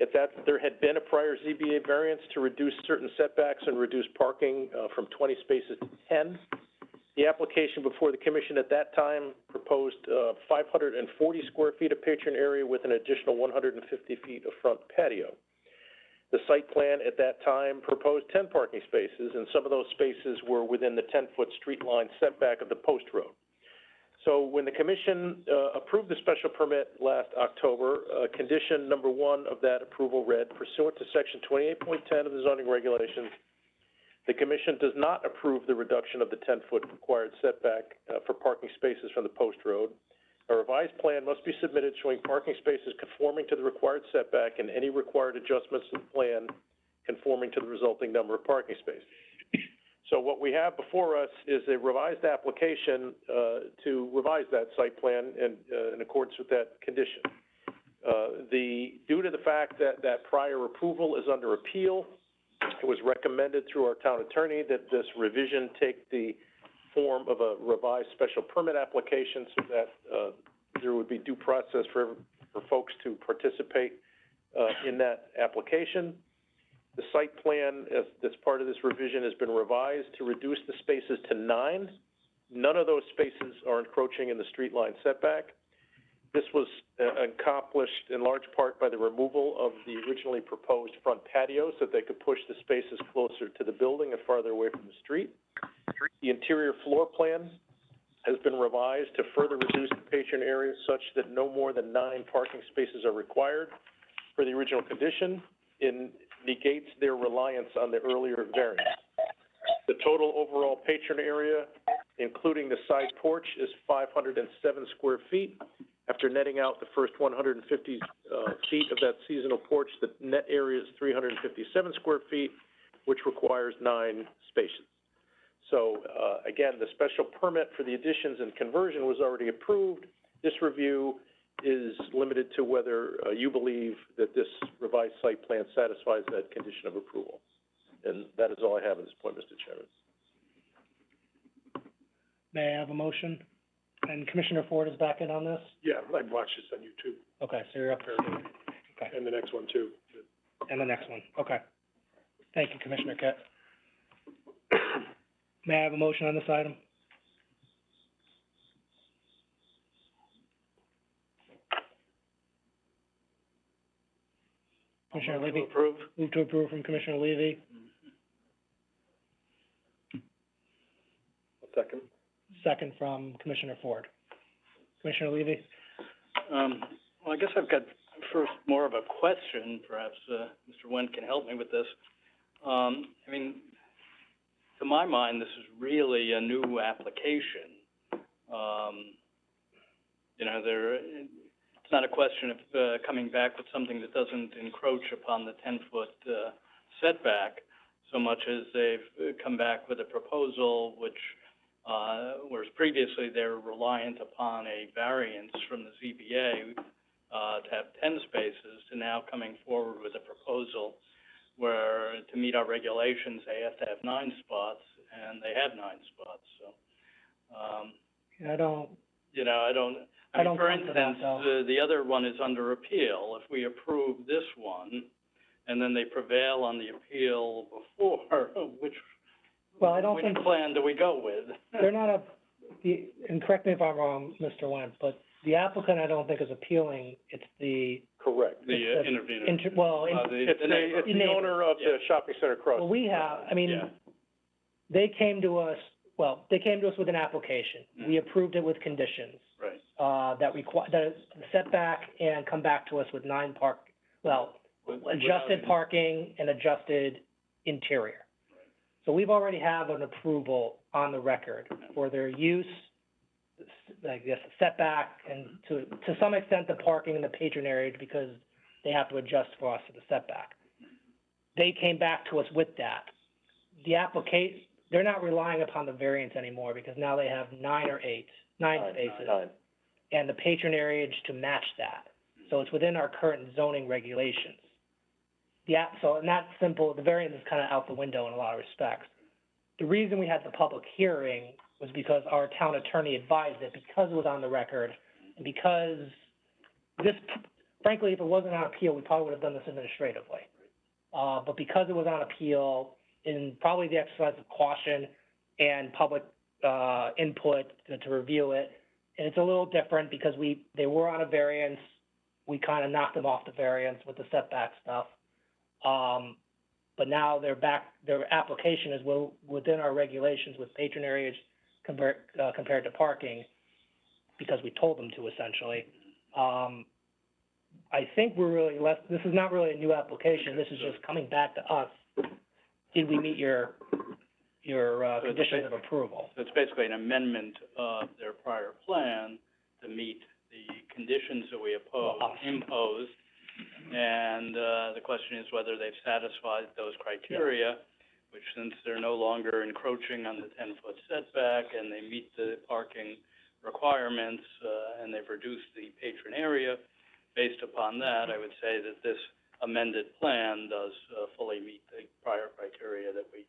At that, there had been a prior ZBA variance to reduce certain setbacks and reduce parking, from 20 spaces to 10. The application before the commission at that time proposed, 540 square feet of patron area with an additional 150 feet of front patio. The site plan at that time proposed 10 parking spaces, and some of those spaces were within the 10-foot street line setback of the post road. So when the commission, approved the special permit last October, condition number 1 of that approval read, pursuant to section 28.10 of the zoning regulations, the commission does not approve the reduction of the 10-foot required setback, for parking spaces from the post road. A revised plan must be submitted showing parking spaces conforming to the required setback and any required adjustments to the plan conforming to the resulting number of parking spaces. So what we have before us is a revised application, to revise that site plan in accordance with that condition. Due to the fact that that prior approval is under appeal, it was recommended through our town attorney that this revision take the form of a revised special permit application so that, there would be due process for folks to participate, in that application. The site plan, as part of this revision, has been revised to reduce the spaces to 9. None of those spaces are encroaching in the street line setback. This was accomplished in large part by the removal of the originally proposed front patio so that they could push the spaces closer to the building and farther away from the street. The interior floor plan has been revised to further reduce the patron area such that no more than 9 parking spaces are required for the original condition. It negates their reliance on the earlier variance. The total overall patron area, including the side porch, is 507 square feet. After netting out the first 150 feet of that seasonal porch, the net area is 357 square feet, which requires 9 spaces. So, again, the special permit for the additions and conversion was already approved. This review is limited to whether you believe that this revised site plan satisfies that condition of approval. And that is all I have at this point, Mr. Chairman. May I have a motion? And Commissioner Ford is back in on this? Yeah, I watched this on YouTube, Okay, so you're up there. Okay, and the next one too. and the next one, okay. Thank you, Commissioner Kett. May I have a motion on this item? Commissioner Levy? Approve. Move to approve from Commissioner Levy, Second. second from Commissioner Ford. Commissioner Levy? Well, I guess I've got first more of a question, perhaps, Mr. Nguyen can help me with this. I mean, to my mind, this is really a new application. You know, it's it's not a question of, coming back with something that doesn't encroach upon the 10-foot, setback, so much as they've come back with a proposal which, whereas previously they were reliant upon a variance from the ZBA, to have 10 spaces, to now coming forward with a proposal where, to meet our regulations, they have to have 9 spots, and they have 9 spots, so, I don't, I mean, for come to that, instance, though. the other one is under appeal. If we approve this one, and then they prevail on the appeal before, Well, I don't which think, plan do we go with? they're not and correct me if I'm wrong, Mr. Wentz, but the applicant I don't think is appealing, it's the, Correct. The, It's the intervener. it's It's the neighbor. owner of the shopping center across. well, we have, I mean, Yeah. they came to us with an application. We approved it with conditions, Right. that setback and come back to us with adjusted parking and adjusted interior. So we've already have an approval on the record for their use, I guess, setback, and to some extent, the parking and the patronage, because they have to adjust for us to the setback. They came back to us with that. The they're not relying upon the variance anymore, because now they have 9 spaces. And the patronage to match that. So it's within our current zoning regulations. So in that simple, the variance is kind of out the window in a lot of respects. The reason we had the public hearing was because our town attorney advised it, because it was on the record, and because frankly, if it wasn't on appeal, we probably would have done this administratively. But because it was on appeal, in probably the exercise of caution and public, input to review it, and it's a little different because they were on a variance, we kind of knocked them off the variance with the setback stuff. But now they're back, their application is within our regulations with patronage compared to parking, because we told them to, essentially. I think this is not really a new application, this is just coming back to us. Did we meet your conditions of approval? So it's basically an amendment of their prior plan to meet the conditions that we imposed. And, the question is whether they've satisfied those criteria, which, since they're no longer encroaching on the 10-foot setback and they meet the parking requirements, and they've reduced the patron area, based upon that, I would say that this amended plan does, fully meet the prior criteria that we,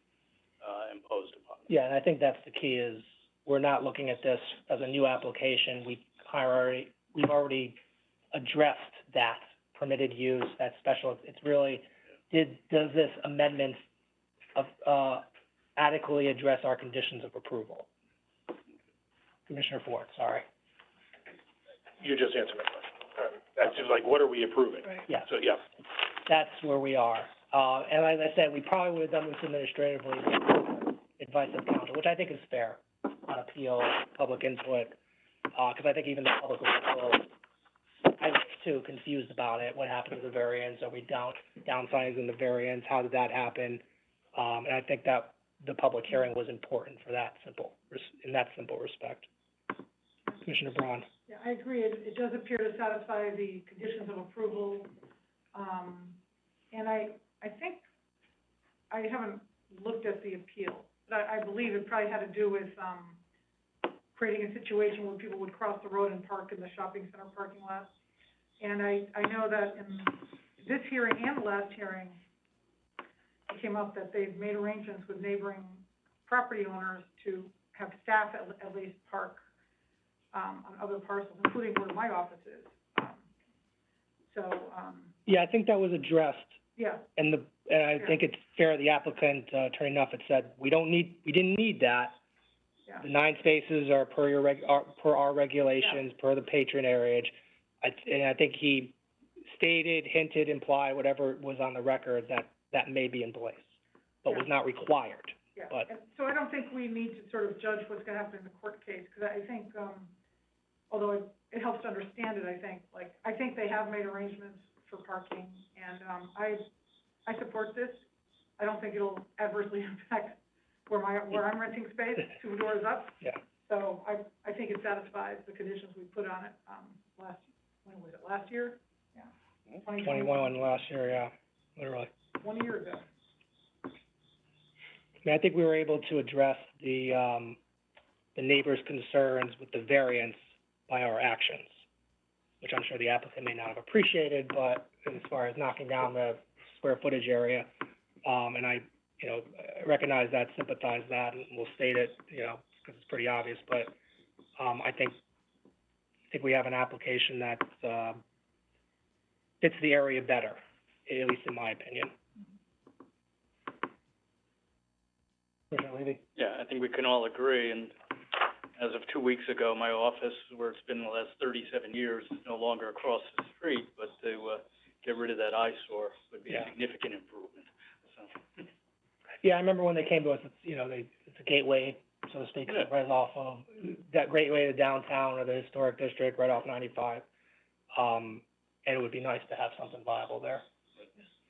imposed upon them. Yeah, and I think that's the key, is we're not looking at this as a new application. We've already addressed that permitted use, that special, it's really, does this amendment adequately address our conditions of approval? Commissioner Ford, sorry. You just answered my question. That's just like, what are we approving? Right. Yeah, So, yeah. that's where we are. And as I said, we probably would have done this administratively with advice of counsel, which I think is fair on appeal, public input, because I think even the public was a little, I was too confused about it. What happened to the variance? Are we downsizing the variance? How did that happen? And I think that the public hearing was important for that in that simple respect. Commissioner Braun. Yeah, I agree, it does appear to satisfy the conditions of approval. And I think, I haven't looked at the appeal, but I believe it probably had to do with, creating a situation where people would cross the road and park in the shopping center parking lot. And I know that in this hearing and the last hearing, it came up that they've made arrangements with neighboring property owners to have staff at least park, on other parcels, including where my office is. Yeah, I think that was addressed. Yeah, And I think it's fair, the applicant, Attorney Nuffett, said, we didn't need that. yeah. The 9 spaces are per our regulations, per the patronage. And I think he stated, hinted, implied, whatever was on the record, that may be in place, but was not required. Yeah, But- and so I don't think we need to sort of judge what's gonna happen in the court case, because I think, although it helps to understand it, I think they have made arrangements for parking, and, I support this. I don't think it'll adversely impact where I'm renting space, 2 doors up. Yeah. So I think it satisfies the conditions we put on it, last year? Yeah. 21 last year, yeah, literally. 1 year ago. I mean, I think we were able to address the neighbors' concerns with the variance by our actions, which I'm sure the applicant may not have appreciated, but as far as knocking down the square footage area, and I recognize that, sympathize that, and we'll state it, because it's pretty obvious, but, I think we have an application that, fits the area better, at least in my opinion. Commissioner Levy? Yeah, I think we can all agree, and as of 2 weeks ago, my office, where it's been the last 37 years, is no longer across the street, but to, get rid of that eyesore would be a Yeah. significant improvement, so. Yeah, I remember when they came to us, it's a gateway, so to speak, Yeah. right off of, that gateway to downtown or the historic district, right off 95. And it would be nice to have something viable there.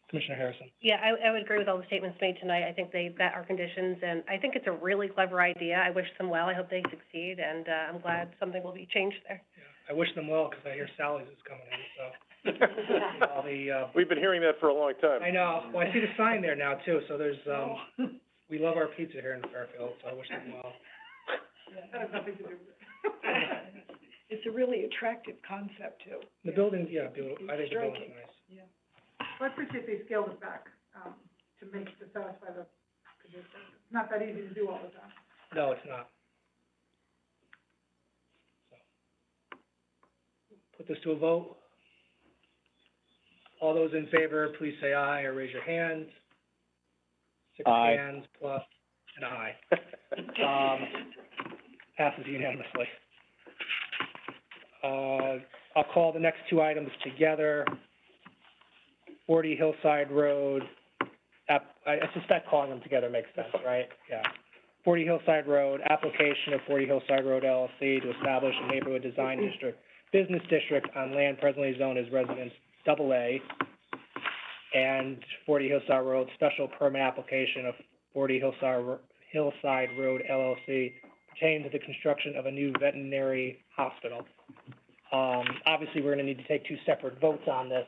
Commissioner Harrison? Yeah, I would agree with all the statements made tonight. I think they met our conditions, and I think it's a really clever idea. I wish them well. I hope they succeed, and, I'm glad something will be changed there. Yeah, I wish them well, because I hear Sally's is coming in, so. All the, We've been hearing that for a long time. I know, well, I see the sign there now, too, so there's, we love our pizza here in Fairfield, so I wish them well. That has nothing to do with it. It's a really attractive concept too. The building, yeah, beautiful, I think the building's Striking. nice. Yeah. Well, I appreciate they scaled it back, to satisfy the conditions. It's not that easy to do all the time. No, it's not. So, put this to a vote. All those in favor, please say aye or raise your hand. Six Aye. hands plus an aye. Passes unanimously. I'll call the next two items together. 40 Hillside Road, I suspect calling them together makes sense, right? Yeah. 40 Hillside Road, application of 40 Hillside Road LLC to establish a neighborhood design district, business district on land presently zoned as residence AA. And 40 Hillside Road, special permit application of 40 Hillside Road LLC pertaining to the construction of a new veterinary hospital. Obviously, we're gonna need to take two separate votes on this,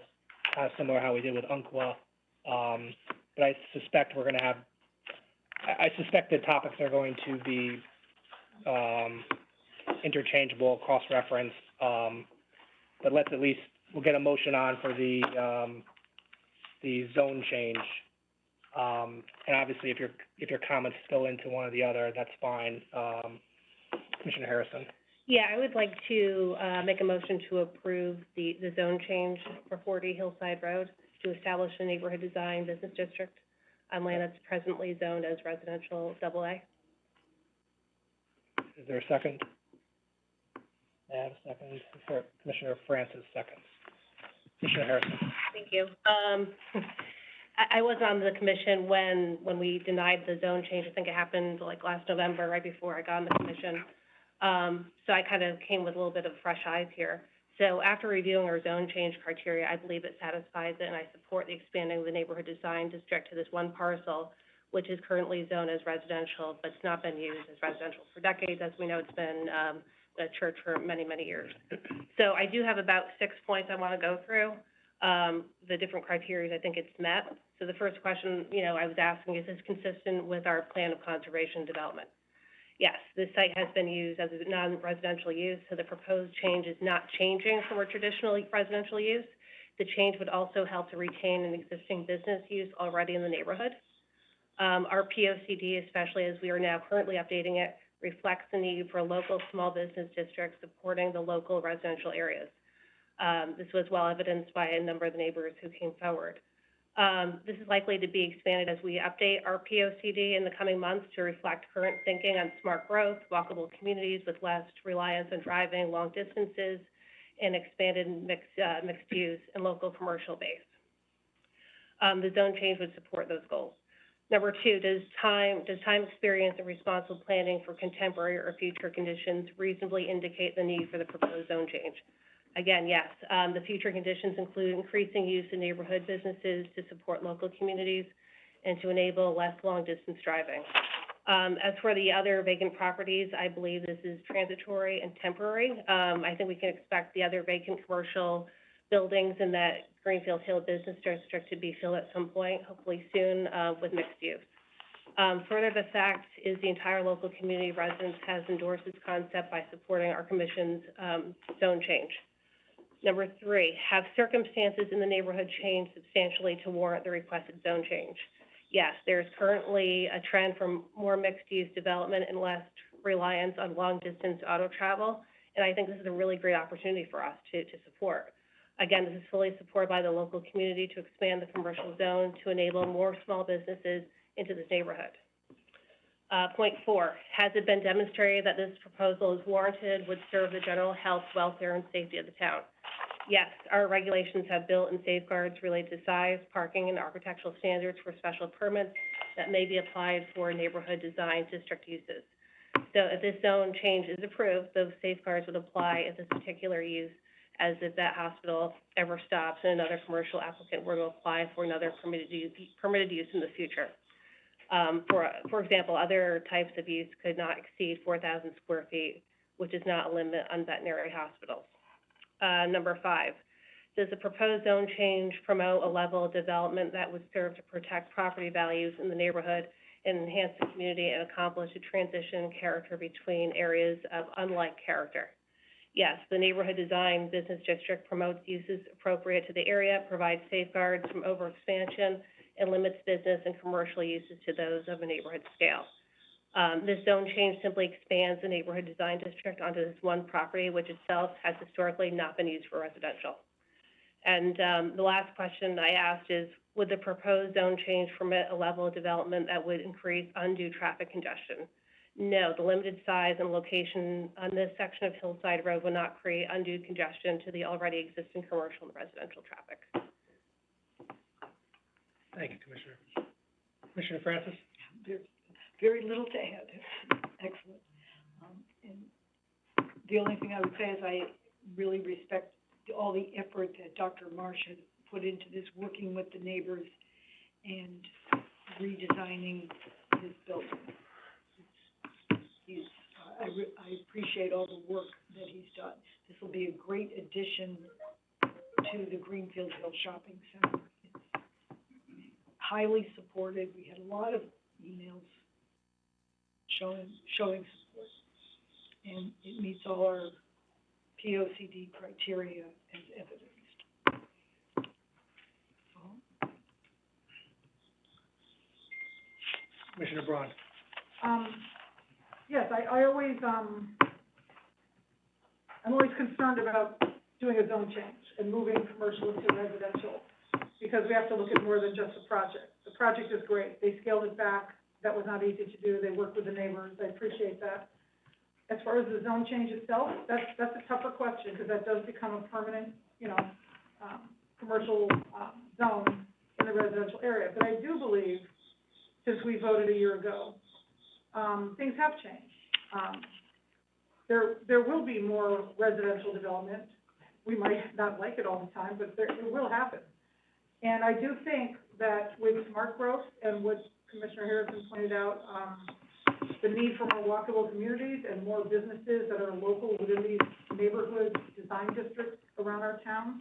kind of similar to how we did with Umpqua. But I suspect we're gonna have, I suspect the topics are going to be, interchangeable, cross-referenced, but let's at least, we'll get a motion on for the zone change. And obviously, if your comments spill into one or the other, that's fine. Commissioner Harrison? Yeah, I would like to, make a motion to approve the zone change for 40 Hillside Road to establish a neighborhood design business district on land that's presently zoned as residential AA. Is there a second? I have a second. Commissioner Francis seconds. Commissioner Harrison? Thank you. I was on the commission when we denied the zone change. I think it happened like last November, right before I got on the commission. So I kind of came with a little bit of fresh eyes here. So after reviewing our zone change criteria, I believe it satisfies it, and I support the expanding of the neighborhood design district to this one parcel, which is currently zoned as residential, but it's not been used as residential for decades. As we know, it's been, a church for many, many years. So I do have about 6 points I want to go through. The different criteria, I think it's met. So the first question, I was asking, is this consistent with our plan of conservation development? Yes, this site has been used as a non-residential use, so the proposed change is not changing from our traditional residential use. The change would also help to retain an existing business use already in the neighborhood. Our POCD, especially as we are now currently updating it, reflects the need for a local small business district supporting the local residential areas. This was well evidenced by a number of the neighbors who came forward. This is likely to be expanded as we update our POCD in the coming months to reflect current thinking on smart growth, walkable communities with less reliance on driving long distances, and expanded mixed use and local commercial base. The zone change would support those goals. Number two, does time experience and responsible planning for contemporary or future conditions reasonably indicate the need for the proposed zone change? Again, yes. The future conditions include increasing use in neighborhood businesses to support local communities and to enable less long-distance driving. As for the other vacant properties, I believe this is transitory and temporary. I think we can expect the other vacant commercial buildings in that Greenfield Hill Business District to be filled at some point, hopefully soon, with mixed use. Further, the fact is the entire local community of residents has endorsed this concept by supporting our commission's, zone change. Number 3, have circumstances in the neighborhood changed substantially to warrant the requested zone change? Yes, there's currently a trend for more mixed-use development and less reliance on long-distance auto travel, and I think this is a really great opportunity for us to support. Again, this is fully supported by the local community to expand the commercial zone to enable more small businesses into this neighborhood. Point 4, has it been demonstrated that this proposal is warranted, would serve the general health, welfare, and safety of the town? Yes, our regulations have built-in safeguards related to size, parking, and architectural standards for special permits that may be applied for neighborhood design district uses. So if this zone change is approved, those safeguards would apply if this particular use, as if that hospital ever stops and another commercial applicant were to apply for another permitted use in the future. For example, other types of use could not exceed 4,000 square feet, which is not a limit on veterinary hospitals. Number 5, does the proposed zone change promote a level of development that would serve to protect property values in the neighborhood and enhance the community and accomplish a transition in character between areas of unlike character? Yes, the neighborhood design business district promotes uses appropriate to the area, provides safeguards from overexpansion, and limits business and commercial uses to those of a neighborhood scale. This zone change simply expands the neighborhood design district onto this one property, which itself has historically not been used for residential. And the last question I asked is, would the proposed zone change permit a level of development that would increase undue traffic congestion? No, the limited size and location on this section of Hillside Road will not create undue congestion to the already existing commercial and residential traffic. Thank you, Commissioner. Commissioner Francis? There's very little to add. Excellent. And the only thing I would say is I really respect all the effort that Dr. Marsh has put into this, working with the neighbors and redesigning his building. I appreciate all the work that he's done. This will be a great addition to the Greenfield Hill Shopping Center. It's highly supported. We had a lot of emails showing support, and it meets all our POCD criteria as evidenced. Commissioner Braun? Yes, I always, I'm always concerned about doing a zone change and moving commercial into residential, because we have to look at more than just the project. The project is great. They scaled it back. That was not easy to do. They worked with the neighbors. I appreciate that. As far as the zone change itself, that's a tougher question, because that does become a permanent, commercial, zone in the residential area. But I do believe, since we voted a year ago, things have changed. There will be more residential development. We might not like it all the time, but it will happen. And I do think that with smart growth and what Commissioner Harrison pointed out, the need for more walkable communities and more businesses that are local within these neighborhood design districts around our town,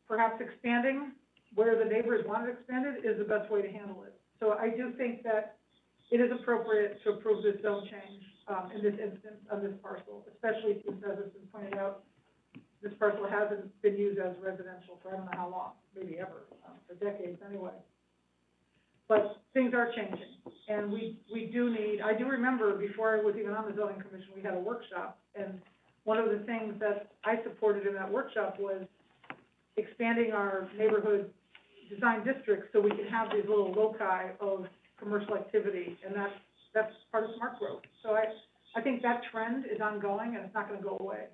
perhaps expanding where the neighbors want it expanded is the best way to handle it. So I do think that it is appropriate to approve this zone change, in this instance, on this parcel, especially since, as has been pointed out, this parcel hasn't been used as residential for I don't know how long, maybe ever, for decades anyway. But things are changing, and we do need, I do remember before I was even on the zoning commission, we had a workshop, and one of the things that I supported in that workshop was expanding our neighborhood design districts so we can have these little loci of commercial activity, and that's part of smart growth. So I think that trend is ongoing, and it's not gonna go away.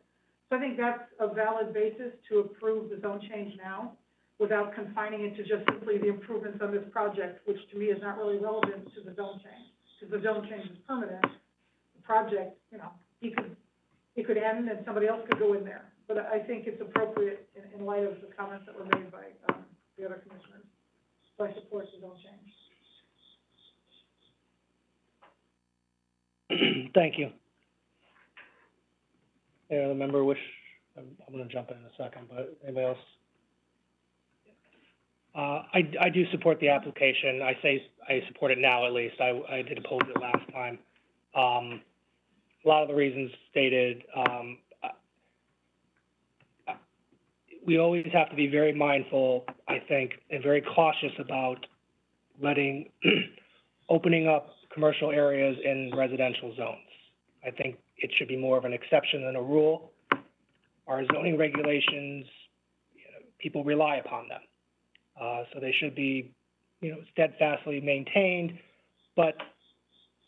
So I think that's a valid basis to approve the zone change now, without confining it to just simply the improvements on this project, which to me is not really relevant to the zone change, because the zone change is permanent. The project, it could end and somebody else could go in there. But I think it's appropriate in light of the comments that were made by, the other commissioners. So I support the zone change. Thank you. Any other member wish, I'm gonna jump in a second, but anybody else I do support the application. I say I support it now, at least. I did oppose it last time. A lot of the reasons stated, we always have to be very mindful, I think, and very cautious about letting, opening up commercial areas in residential zones. I think it should be more of an exception than a rule. Our zoning regulations, people rely upon them. So they should be, steadfastly maintained, but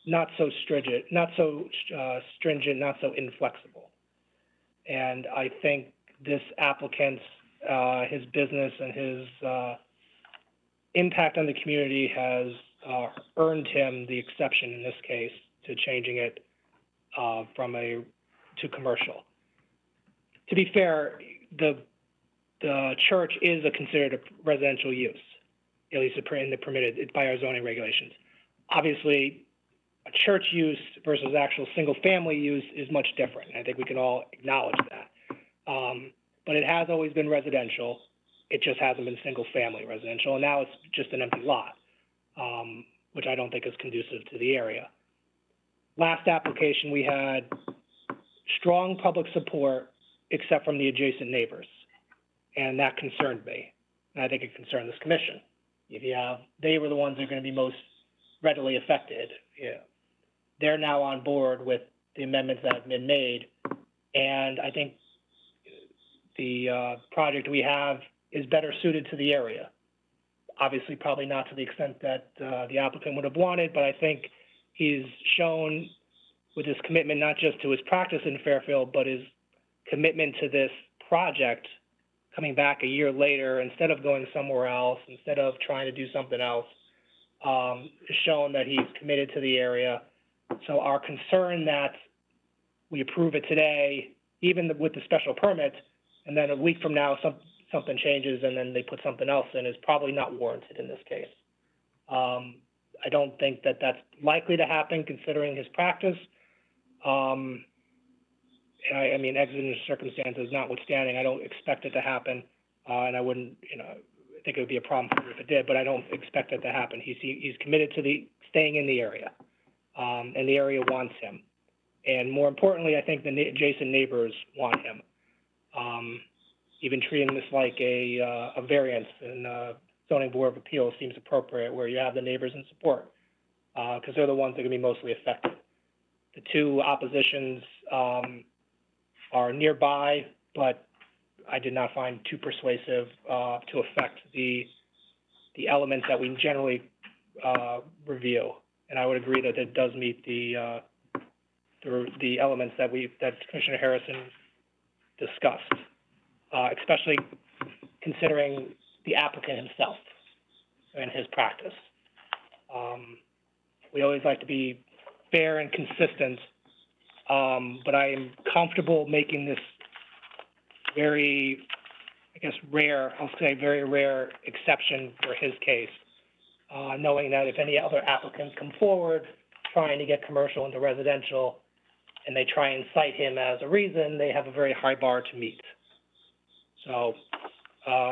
not so stringent, not so inflexible. And I think this applicant's, his business and his, impact on the community has, earned him the exception in this case to changing it, to commercial. To be fair, the church is considered a residential use, at least in the permitted, by our zoning regulations. Obviously, a church use versus actual single-family use is much different. I think we can all acknowledge that. But it has always been residential. It just hasn't been single-family residential, and now it's just an empty lot, which I don't think is conducive to the area. Last application, we had strong public support, except from the adjacent neighbors, and that concerned me, and I think it concerned this commission. They were the ones that are going to be most readily affected. Yeah. They're now on board with the amendments that have been made, and I think the project we have is better suited to the area. Obviously, probably not to the extent that the applicant would have wanted, but I think he's shown with his commitment not just to his practice in Fairfield, but his commitment to this project coming back a year later, instead of going somewhere else, instead of trying to do something else, has shown that he's committed to the area. So our concern that we approve it today, even with the special permit, and then a week from now something changes and then they put something else in, is probably not warranted in this case. I don't think that that's likely to happen considering his practice. I mean, exigent circumstances notwithstanding, I don't expect it to happen, and I wouldn't, I think it would be a problem for him if it did, but I don't expect it to happen. He's committed to staying in the area, and the area wants him. And more importantly, I think the adjacent neighbors want him. Even treating this like a variance in zoning board of appeals seems appropriate, where you have the neighbors in support, because they're the ones that are going to be mostly affected. The two oppositions are nearby, but I did not find too persuasive to affect the elements that we generally review. And I would agree that it does meet the elements that Commissioner Harrison discussed, especially considering the applicant himself and his practice. We always like to be fair and consistent, but I am comfortable making this very, very rare exception for his case, knowing that if any other applicants come forward trying to get commercial into residential and they try and cite him as a reason, they have a very high bar to meet. So,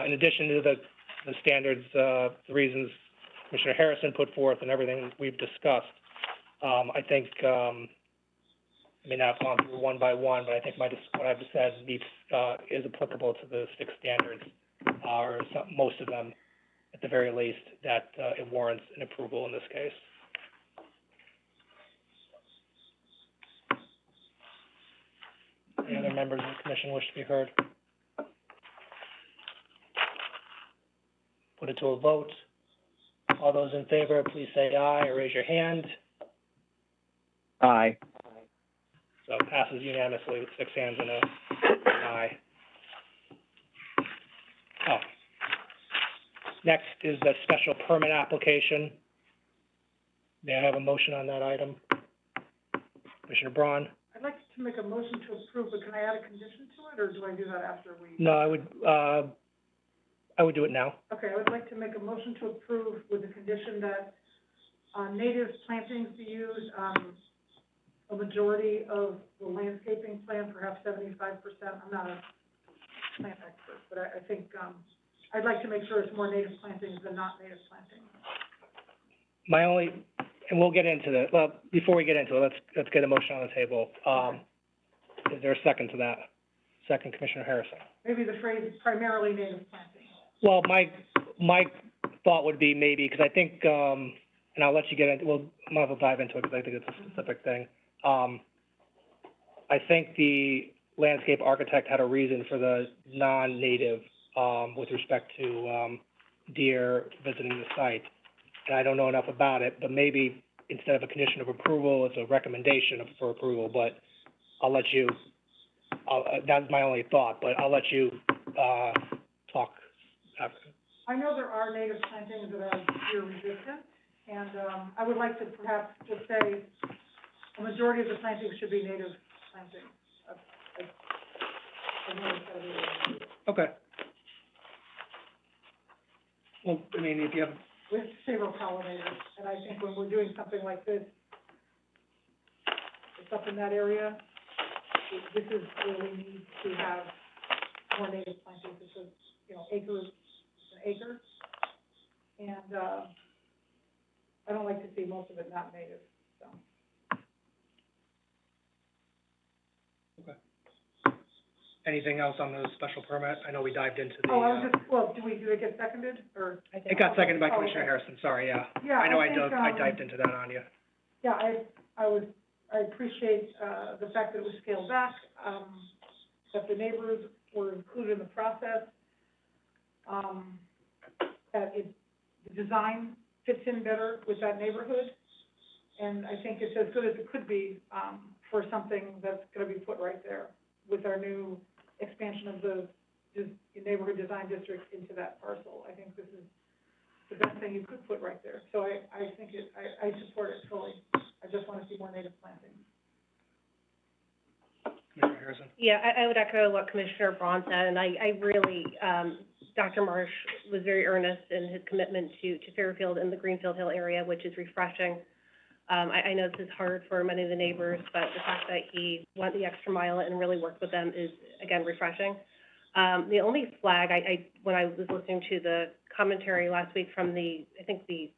in addition to the standards, the reasons Commissioner Harrison put forth and everything we've discussed, I think, I mean, I've gone through one by one, but I think what I've said is applicable to the 6 standards, or most of them, at the very least, that it warrants an approval in this case. Any other members of the commission wish to be heard? Put it to a vote. All those in favor, please say aye or raise your hand. Aye. So it passes unanimously with 6 hands and an aye. Oh. Next is the special permit application. May I have a motion on that item? Commissioner Braun? I'd like to make a motion to approve, but can I add a condition to it, or do I do that after we? No, I would do it now. Okay, I would like to make a motion to approve with the condition that, native plantings be used, a majority of the landscaping plan, perhaps 75%. I'm not a plant expert, but I think, I'd like to make sure it's more native plantings than not native plantings. My only, and we'll get into that, well, before we get into it, let's get a motion on the table. Is there a second to that? Second, Commissioner Harrison. Maybe the phrase primarily native plantings. Well, my thought would be maybe, because I think, and I'll let you get into, well, might as well dive into it, because I think it's a specific thing. I think the landscape architect had a reason for the non-native, with respect to, deer visiting the site. And I don't know enough about it, but maybe instead of a condition of approval, it's a recommendation for approval, but I'll let you, that's my only thought, but I'll let you, talk after. I know there are native plantings that are deer resistant, and, I would like to perhaps just say a majority of the plantings should be native plantings. Okay. Well, I mean, if you have, We have several pollinators, and I think when we're doing something like this, it's up in that area, this is where we need to have more native plantings. It's a, it's an acre, and, I don't like to see most of it not native, so. anything else on the special permit? I know we dived into the, Oh, I was just, well, did it get seconded, or? it got seconded by Oh, Commissioner okay. Harrison, sorry, yeah. Yeah, I know I think, dived into that on you. Yeah, I appreciate, the fact that it was scaled back, that the neighbors were included in the process, that the design fits in better with that neighborhood, and I think it's as good as it could be, for something that's gonna be put right there with our new expansion of the neighborhood design district into that parcel. I think this is the best thing you could put right there, so I think I support it fully. I just wanna see more native plantings. Commissioner Harrison? Yeah, I would echo what Commissioner Braun said, and I really, Dr. Marsh was very earnest in his commitment to Fairfield and the Greenfield Hill area, which is refreshing. I know this is hard for many of the neighbors, but the fact that he went the extra mile and really worked with them is, again, refreshing. The only flag, when I was listening to the commentary last week from I think the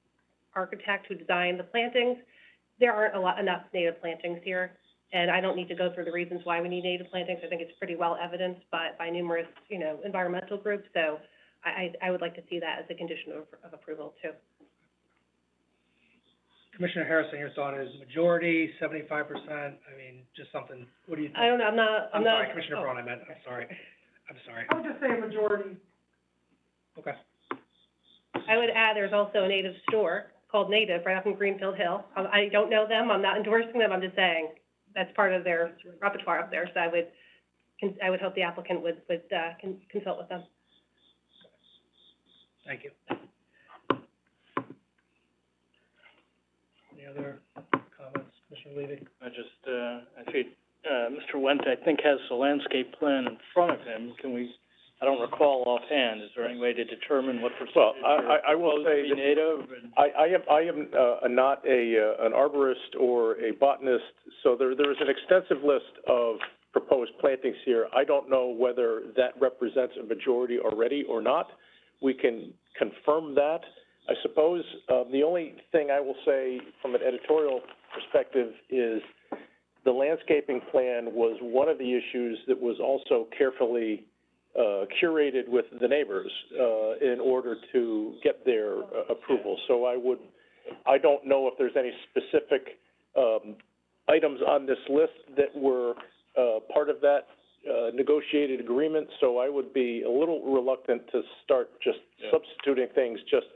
architect who designed the plantings, there aren't enough native plantings here. And I don't need to go through the reasons why we need native plantings. I think it's pretty well evidenced by numerous, environmental groups. So I would like to see that as a condition of approval too. Commissioner Harrison, your thought is majority, 75%, I mean, just something, what do you think? I don't know, I'm not. Sorry, Commissioner Braun, I meant, I'm sorry. I would just say a majority. Okay. I would add, there's also a native store called Native right up in Greenfield Hill. I don't know them, I'm not endorsing them, I'm just saying that's part of their repertoire up there. So I would hope the applicant would consult with them. Thank you. Any other comments, Commissioner Levy? I see, Mr. Went, I think, has the landscape plan in front of him. I don't recall offhand, is there any way to determine what percentage I will say be native? I am not an arborist or a botanist, so there is an extensive list of proposed plantings here. I don't know whether that represents a majority already or not. We can confirm that, I suppose. The only thing I will say from an editorial perspective is the landscaping plan was one of the issues that was also carefully curated with the neighbors in order to get their approval. So I don't know if there's any specific items on this list that were part of that negotiated agreement, so I would be a little reluctant to start just substituting things just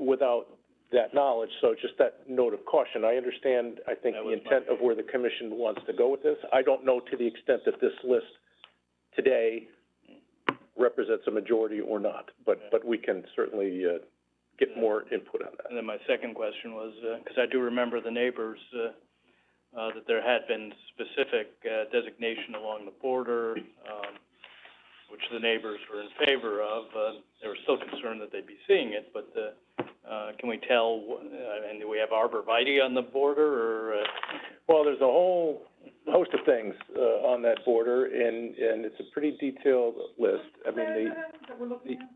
without that knowledge. So just that note of caution. I understand, I think, the intent of where the commission wants to go with this. I don't know to the extent that this list today represents a majority or not, but we can certainly get more input on that. And then my second question was, because I do remember the neighbors, that there had been specific designation along the border, which the neighbors were in favor of. They were still concerned that they'd be seeing it, but can we tell, and do we have arborvitae on the border, or? Well, there's a whole host of things on that border, and it's a pretty detailed list. I mean, That we're looking at?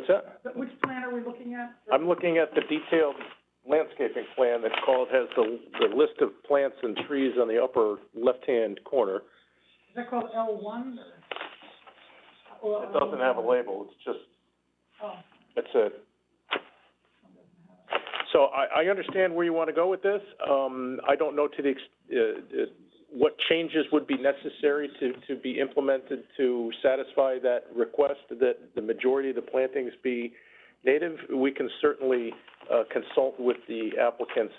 that? But which plan are we looking at? I'm looking at the detailed landscaping plan that's called, has the list of plants and trees on the upper left-hand corner. Is that called L1? Or It doesn't have a label, it's just, Oh, it's a, so I understand where you want to go with this. I don't know to the what changes would be necessary to be implemented to satisfy that request that the majority of the plantings be native. We can certainly, consult with the applicant's,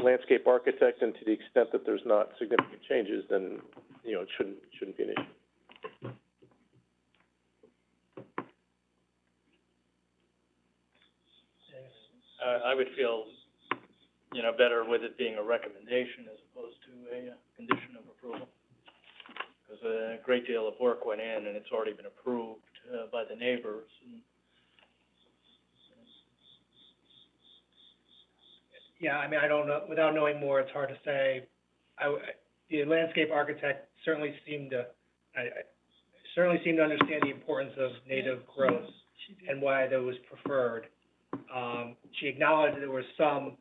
landscape architect, and to the extent that there's not significant changes, then, you know, it shouldn't be an issue. I would feel, you know, better with it being a recommendation as opposed to a condition of approval. Because a great deal of work went in, and it's already been approved, by the neighbors, and Yeah, I mean, I don't know, without knowing more, it's hard to say. The landscape architect certainly seemed to, certainly seemed to understand the importance of native growth and why that was preferred. She acknowledged that there was some,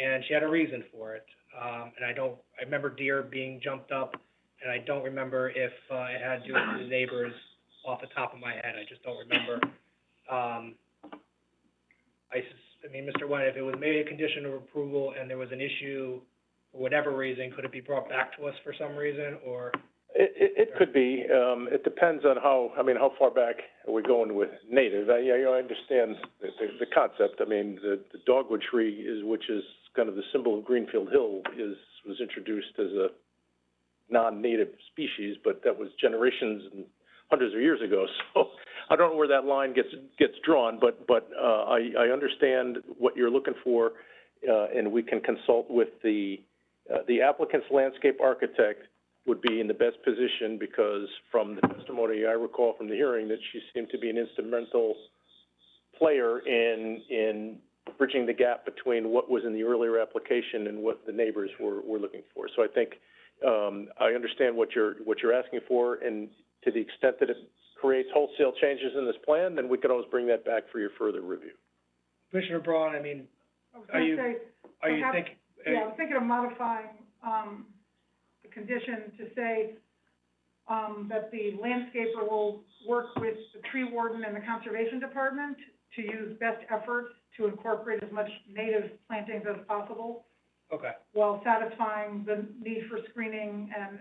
and she had a reason for it. And I remember deer being jumped up, and I don't remember if, it had to do with the neighbors off the top of my head. I just don't remember. I mean, Mr. Wen, if it was made a condition of approval and there was an issue for whatever reason, could it be brought back to us for some reason, or? It could be. It depends on how far back are we going with native? I understand the concept. I mean, the dogwood tree which is kind of the symbol of Greenfield Hill, was introduced as a non-native species, but that was generations and hundreds of years ago. So I don't know where that line gets drawn, but I understand what you're looking for, and we can consult with the applicant's landscape architect. Would be in the best position, because from the testimony I recall from the hearing, that she seemed to be an instrumental player in bridging the gap between what was in the earlier application and what the neighbors were looking for. So I think, I understand what you're asking for, and to the extent that it creates wholesale changes in this plan, then we could always bring that back for your further review. Commissioner Braun, I mean, I'm thinking of modifying, the condition to say, that the landscaper will work with the tree warden and the conservation department to use best efforts to incorporate as much native plantings as possible, okay. while satisfying the need for screening and,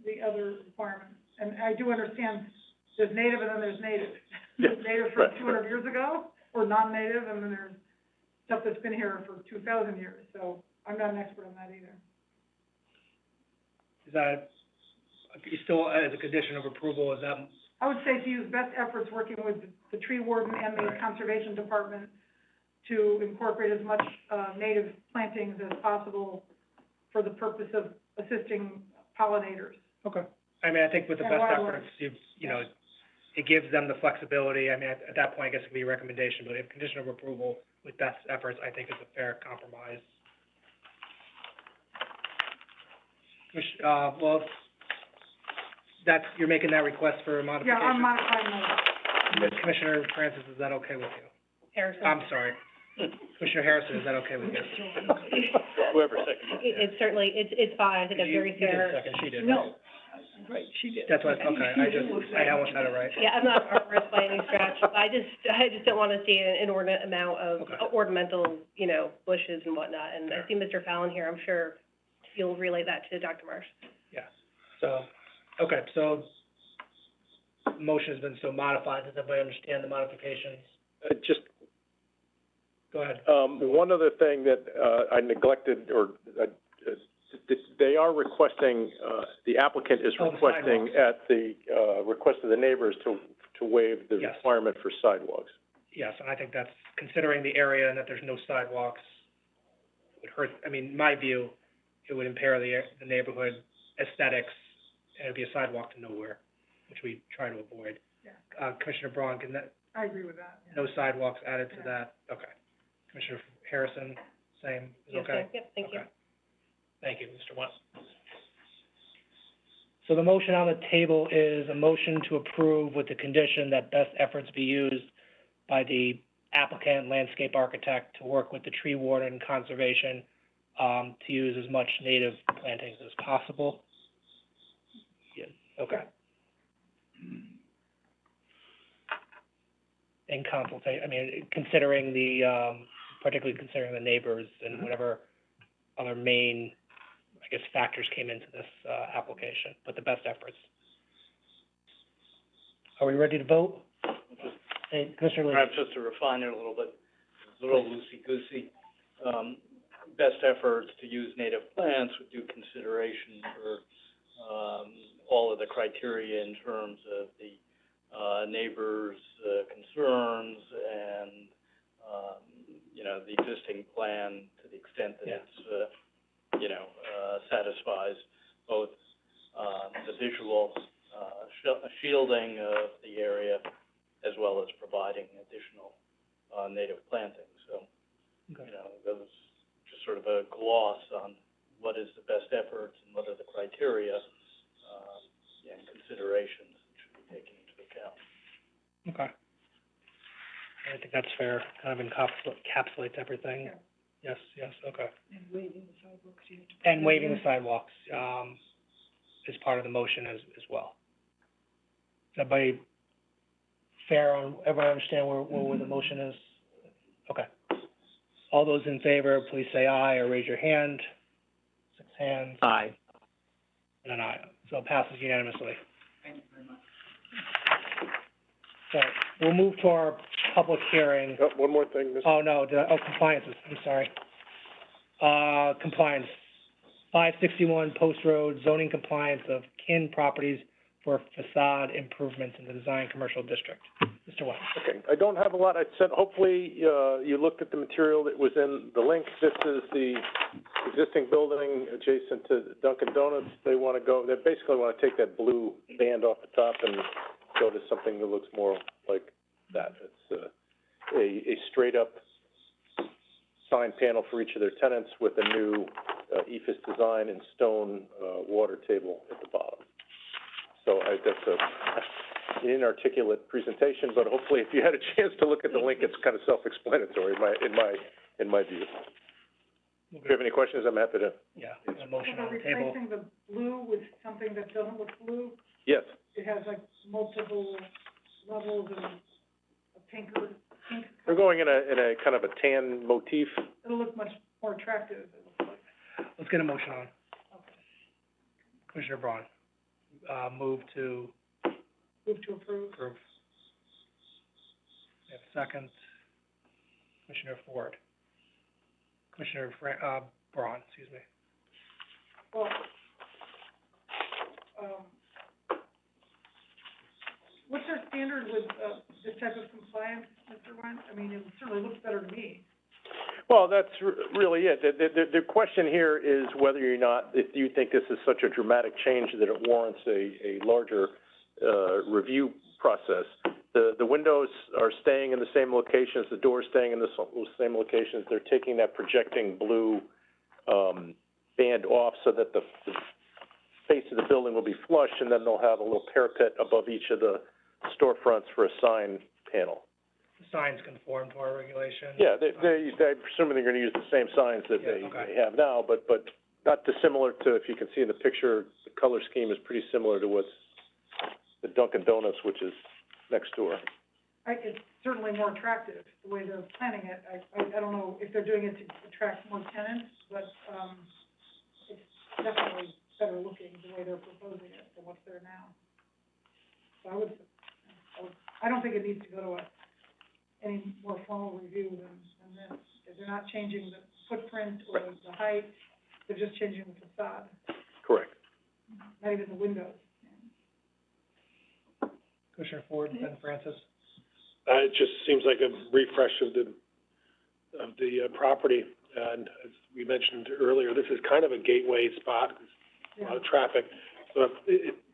the other requirements. And I do understand there's native and then there's native. There's native from 200 years ago, or non-native, and then there's stuff that's been here for 2,000 years. So I'm not an expert on that either. Is that, you still, as a condition of approval, is that? I would say to use best efforts working with the tree warden and the Right. conservation department to incorporate as much, native plantings as possible for the purpose of assisting pollinators. Okay. I mean, I think with the And best wildlife. efforts, you know, it gives them the flexibility. I mean, at that point, I guess it could be a recommendation, but if condition of approval with best efforts, I think is a fair compromise. Well, you're making that request for a Yeah, modification? I'm modifying those. Commissioner Francis, is that okay with you? Harrison. I'm sorry. Commissioner Harrison, is that okay with you? Whoever seconded. It's certainly, it's fine, I think that's very You did fair. second, she did. No, right, she did. That's what, okay, I almost had it right. Yeah, I'm not an arborist by any stretch, but I just don't wanna see an inordinate amount of Okay. ornamental, you know, bushes and whatnot, and I see Mr. Fallon here, I'm sure you'll relay that to Dr. Marsh. Yeah, so, okay, so, motion has been so modified, does everybody understand the modifications? Just, Go ahead. one other thing that, I neglected, or, they are requesting, the applicant is Oh, the requesting sidewalks. at the, request of the neighbors to waive the Yes. requirement for sidewalks. Yes, and I think that's, considering the area and that there's no sidewalks, would hurt, I mean, in my view, it would impair the neighborhood aesthetics, and it'd be a sidewalk to nowhere, which we try to avoid. Yeah. Commissioner Braun, can that, I agree with that. Yeah. no sidewalks added to Yeah. that? Okay. Commissioner Harrison, same, is Yes, okay? Yep, thank you. Okay. Thank you, Mr. Went. So the motion on the table is a motion to approve with the condition that best efforts be used by the applicant, landscape architect, to work with the tree warden and conservation, to use as much native plantings as possible. Yes, okay. In consultation, I mean, considering the, particularly considering the neighbors and whatever other main, I guess, factors came into this, application, but the best efforts. Are we ready to vote? Hey, Commissioner Lee? Perhaps just to refine it a little bit, it's a little loosey-goosey. Best efforts to use native plants with due consideration for, all of the criteria in terms of the, neighbors', concerns and, you know, the existing plan to the extent that it's, you know, satisfies both, the visual, shielding of the area as well as providing additional, native plantings. So, Okay. you know, those, just sort of a gloss on what is the best efforts and what are the criteria, and considerations that should be taken into account. Okay. I think that's fair, kind of encapsulates everything. Yes, okay. And waiving the sidewalks, you have to. And waiving the sidewalks, is part of the motion as well. Is everybody fair on, everybody understand where the motion is? Okay. All those in favor, please say aye or raise your hand. 6 hands. Aye. And an aye. So it passes unanimously. Thank you very much. So we'll move to our public hearing. Oh, one more thing, Mr. Oh, no, compliances, I'm sorry. Compliance, 561 Post Road, zoning compliance of kin properties for facade improvements in the design commercial district. Mr. White. Okay, I don't have a lot. I sent, hopefully, you looked at the material that was in the link. This is the existing building adjacent to Dunkin' Donuts. They basically wanna take that blue band off the top and go to something that looks more like that. It's, a straight-up sign panel for each of their tenants with a new, ephes design and stone, water table at the bottom. So that's an inarticulate presentation, but hopefully if you had a chance to look at the link, it's kind of self-explanatory in my view. If you have any questions, I'm happy to. Yeah, a motion So on they're the table. replacing the blue with something that doesn't look blue? Yes, It has like multiple levels and a pink. we're going in a kind of a tan motif. It'll look much more attractive, it looks like. Let's get a motion on. Okay. Commissioner Braun, move to Move to approve. approve. We have a second. Commissioner Ford. Commissioner Braun, excuse me. Well, what's our standard with, this type of compliance, Mr. Wentz? I mean, it certainly looks better to me. Well, that's really it. The question here is whether or not, if you think this is such a dramatic change that it warrants a larger, review process. The windows are staying in the same locations, the doors staying in the same locations. They're taking that projecting blue, band off so that the face of the building will be flush, and then they'll have a little parapet above each of the storefronts for a sign panel. The signs conform to our regulations. Yeah, I'm presuming they're gonna use the same signs that Yeah, okay. they have now, but not dissimilar to, if you can see in the picture, the color scheme is pretty similar to what's the Dunkin' Donuts, which is next door. It's certainly more attractive, the way they're planning it. I don't know if they're doing it to attract more tenants, but, it's definitely better looking the way they're proposing it than what's there now. So I don't think it needs to go to any more formal review than this. If they're not changing the footprint or the height, they're just changing the facade, Correct. not even the windows. Commissioner Ford, then Francis. It just seems like a refresh of the property, and as we mentioned earlier, this is kind of a gateway spot, a lot of traffic, so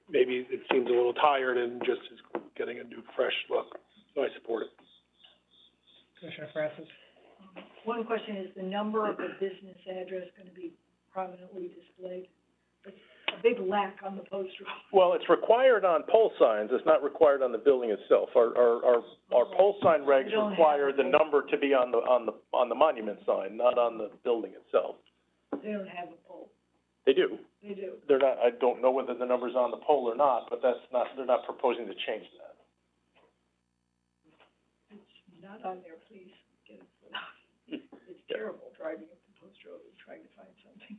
maybe it seems a little tired and just is getting a new, fresh look, so I support it. Commissioner Francis. One question, is the number of the business address gonna be prominently displayed? Like big lack on the post road. Well, it's required on pole signs, it's not required on the building itself. Our pole sign regs They don't require have a the pole. number to be on the monument sign, not on the building itself. They don't have a pole. They do. They do. They're not, I don't know whether the number's on the pole or not, but they're not proposing to change that. It's not on there, please, get it put on. It's terrible driving up the post road and trying to find something.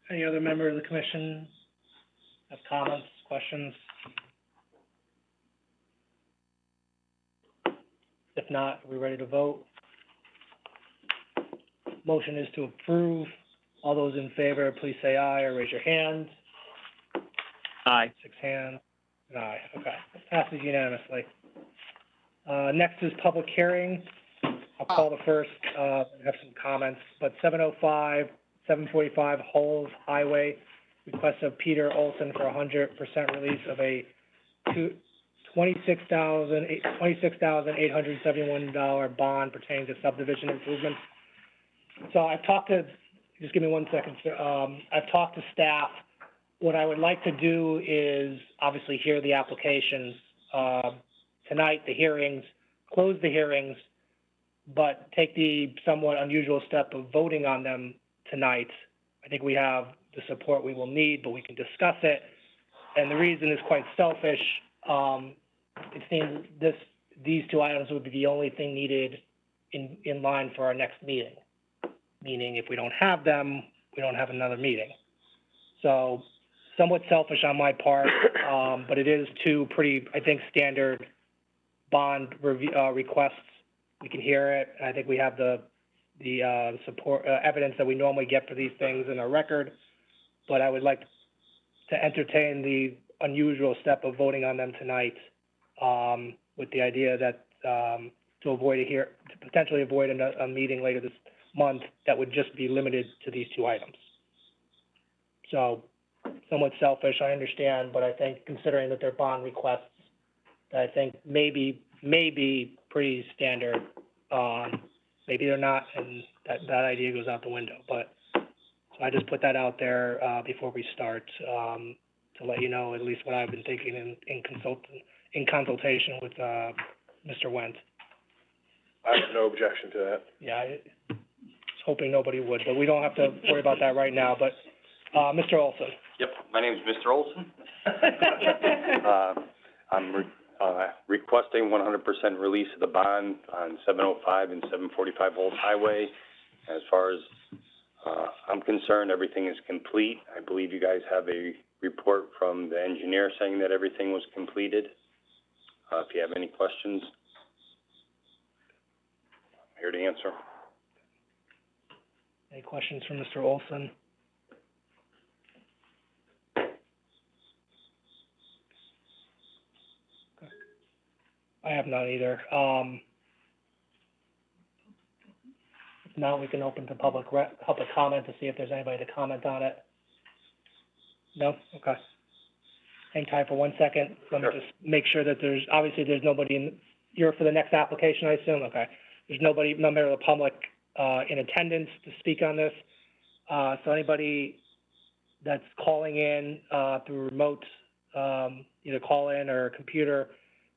Any other member of the commission have comments, questions? If not, are we ready to vote? Motion is to approve. All those in favor, please say aye or raise your hand. Aye. 6 hands. Aye, okay. Passes unanimously. Next is public hearing. I'll call the first, have some comments, but 705, 745 Holes Highway, request of Peter Olson for 100% release of a $26,871 bond pertaining to subdivision improvements. So I've talked to, just give me 1 second, sir. I've talked to staff. What I would like to do is obviously hear the applications, tonight, the hearings, close the hearings, but take the somewhat unusual step of voting on them tonight. I think we have the support we will need, but we can discuss it. And the reason is quite selfish. It seems these two items would be the only thing needed in line for our next meeting. Meaning if we don't have them, we don't have another meeting. So somewhat selfish on my part, but it is two pretty, I think, standard bond requests. We can hear it. I think we have the support, evidence that we normally get for these things in our record. But I would like to entertain the unusual step of voting on them tonight, with the idea that, to potentially avoid a meeting later this month that would just be limited to these two items. So, somewhat selfish, I understand, but I think considering that they're bond requests, I think maybe pretty standard. Maybe they're not, and that idea goes out the window. But, so I just put that out there, before we start, to let you know at least what I've been thinking in consultation with, Mr. Wendt. I have no objection to that. Yeah, I was hoping nobody would, but we don't have to worry about that right now. But, Mr. Olson. Yep, my name's Mr. Olson. I'm requesting 100% release of the bond on 705 and 745 Old Highway. As far as I'm concerned, everything is complete. I believe you guys have a report from the engineer saying that everything was completed. If you have any questions, I'm here to answer. Any questions from Mr. Olson? Okay. I have none either. If not, we can open to public comment to see if there's anybody to comment on it. No? Okay. Hang tight for 1 second. Let me Sure. just make sure that obviously there's nobody you're for the next application, I assume? Okay. There's no member of the public, in attendance to speak on this. So anybody that's calling in, through remote, either call in or computer,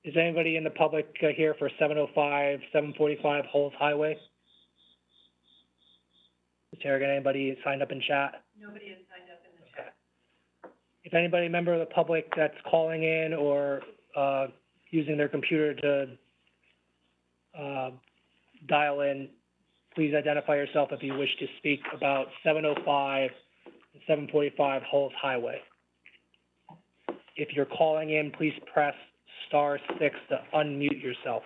is anybody in the public here for 705, 745 Holes Highway? Mr. Harrigan, anybody signed up in chat? Nobody has signed up in the chat. If anybody, member of the public that's calling in or, using their computer to, dial in, please identify yourself if you wish to speak about 705 and 745 Holes Highway. If you're calling in, please press *6 to unmute yourself.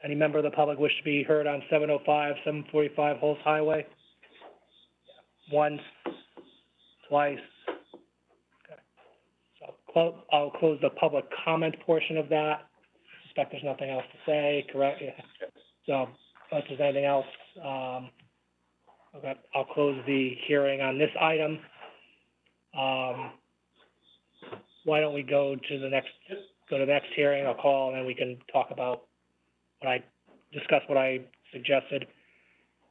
Any member of the public wish to be heard on 705, 745 Holes Highway? Once, twice. Okay. So I'll close the public comment portion of that. I suspect there's nothing else to say, correct? Yeah. So, unless there's anything else, okay, I'll close the hearing on this item. Why don't we go to the next hearing? I'll call and then we can talk about what I suggested.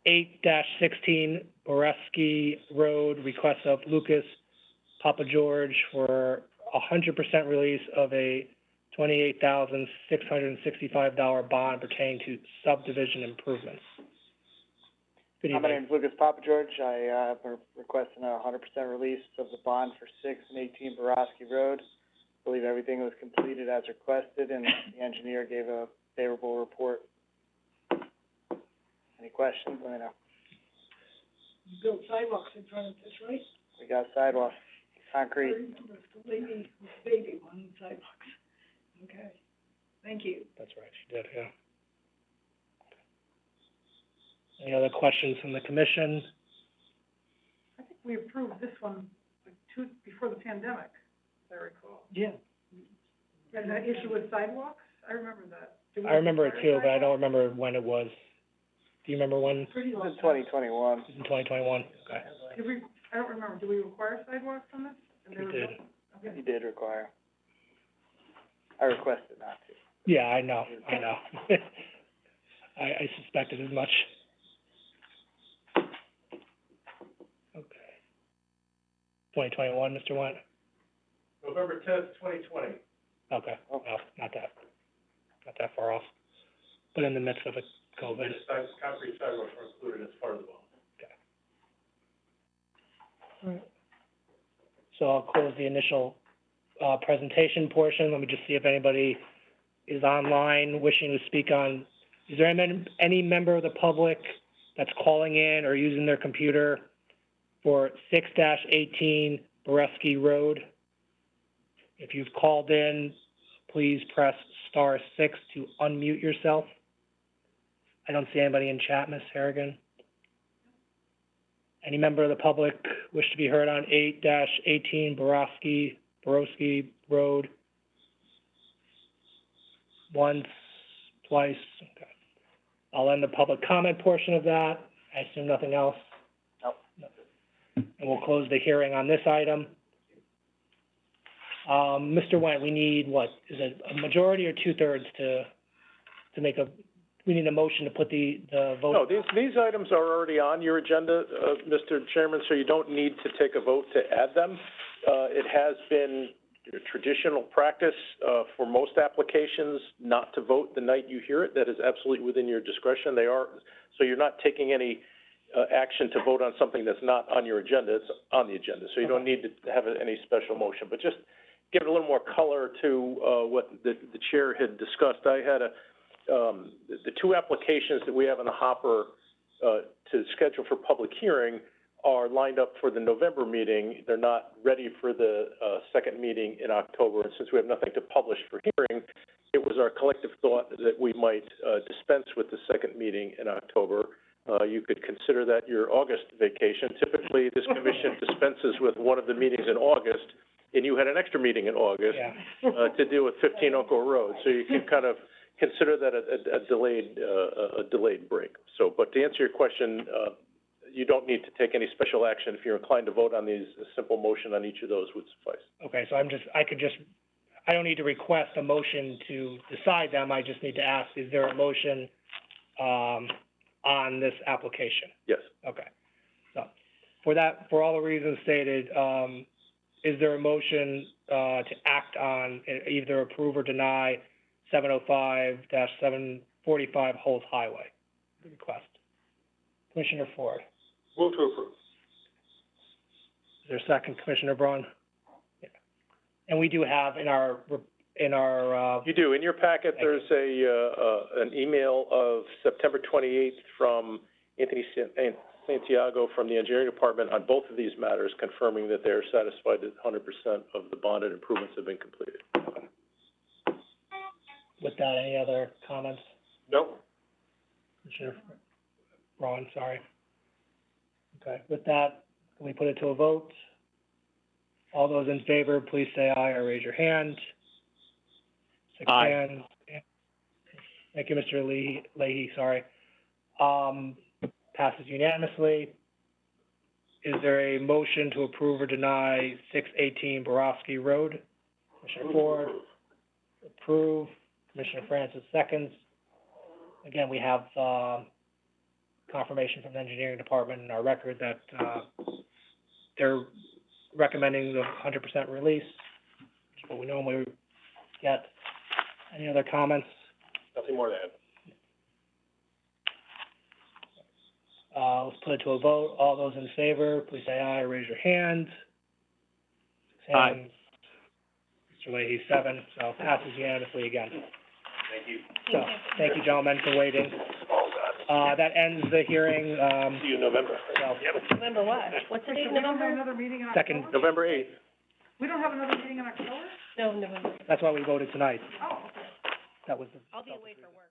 8-16 Boreski Road, request of Lucas Papa George for 100% release of a $28,665 bond pertaining to subdivision improvements. Good My evening. name's Lucas Papa George. I, requesting a 100% release of the bond for 6 and 18 Boraski Road. I believe everything was completed as requested, and the engineer gave a favorable report. Any questions? Let me know. You built sidewalks in front of this, right? We got sidewalks, I concrete. remember the lady, the baby on the sidewalks. Okay, thank you. That's right, she did, yeah. Any other questions from the commission? I think we approved this one like before the pandemic, if I recall. Yeah. And that issue with sidewalks, I remember that. Did we I remember it require too, but I don't sidewalks? remember when it was. Do you remember when? Pretty It long was time. 2021. It was in 2021? Okay. Did we, I don't remember, do we require sidewalks on this? And We there was did. Okay. You did require. I requested not to. Yeah, I know. I suspected as much. Okay. 2021, Mr. Went? November 10th, 2020. Okay, Oh. well, not that far off, but in the midst of a COVID. Concrete sidewalks were included as part of the bond. Alright. So I'll close the initial, presentation portion. Let me just see if anybody is online wishing to speak on, is there any member of the public that's calling in or using their computer for 6-18 Boreski Road? If you've called in, please press *6 to unmute yourself. I don't see anybody in chat, Ms. Harrigan. Any member of the public wish to be heard on 8-18 Boreski Road? Once, twice, okay. I'll end the public comment portion of that. I assume nothing else? Nope. And we'll close the hearing on this item. Mr. Went, we need, what, is it a majority or two-thirds to make we need a motion to put the vote? No, these items are already on your agenda, Mr. Chairman, so you don't need to take a vote to add them. It has been traditional practice, for most applications not to vote the night you hear it. That is absolutely within your discretion. So you're not taking any, action to vote on something that's not on your agenda. It's on the agenda, so you don't need to have any special motion. But just give it a little more color to, what the chair had discussed. I had the two applications that we have in the hopper, to schedule for public hearing are lined up for the November meeting. They're not ready for the, second meeting in October. And since we have nothing to publish for hearing, it was our collective thought that we might, dispense with the second meeting in October. You could consider that your August vacation. Typically, this commission dispenses with one of the meetings in August, and you had an extra meeting in August, Yeah. to deal with 15 Uncle Road. So you can kind of consider that a delayed break. So, but to answer your question, you don't need to take any special action. If you're inclined to vote on these, a simple motion on each of those would suffice. Okay, so I don't need to request a motion to decide them, I just need to ask, is there a motion, on this application? Yes. Okay. So, for all the reasons stated, is there a motion, to act on, either approve or deny 705-745 Holt Highway, the request? Commissioner Ford. Move to approve. Is there a second, Commissioner Braun? Yeah. And we do have in our, You do. In your packet, there's an email of September 28th from Anthony Santiago from the engineering department on both of these matters, confirming that they're satisfied that 100% of the bonded improvements have been completed. okay. With that, any other comments? No. Commissioner Braun, sorry. Okay, with that, can we put it to a vote? All those in favor, please say aye or raise your hand. Six Aye. hands. Thank you, Mr. Leahy, sorry. Passes unanimously. Is there a motion to approve or deny 618 Boreski Road? Commissioner Ford, approve. Commissioner Francis seconds. again, we have, confirmation from the engineering department in our record that, they're recommending the 100% release, which is what we normally get. Any other comments? Nothing more to add. Let's put it to a vote. All those in favor, please say aye, raise your hand. Aye. Mr. Leahy, 7, so passes unanimously again. Thank you. So, thank you, gentlemen, for waiting. That ends the hearing, See you in November. so, November what? What's the Wait, date, so we don't have November? another meeting in second, October? November 8th. We don't have another meeting in October? No, November. that's why we voted tonight. Oh, okay. That was the. I'll be away for work.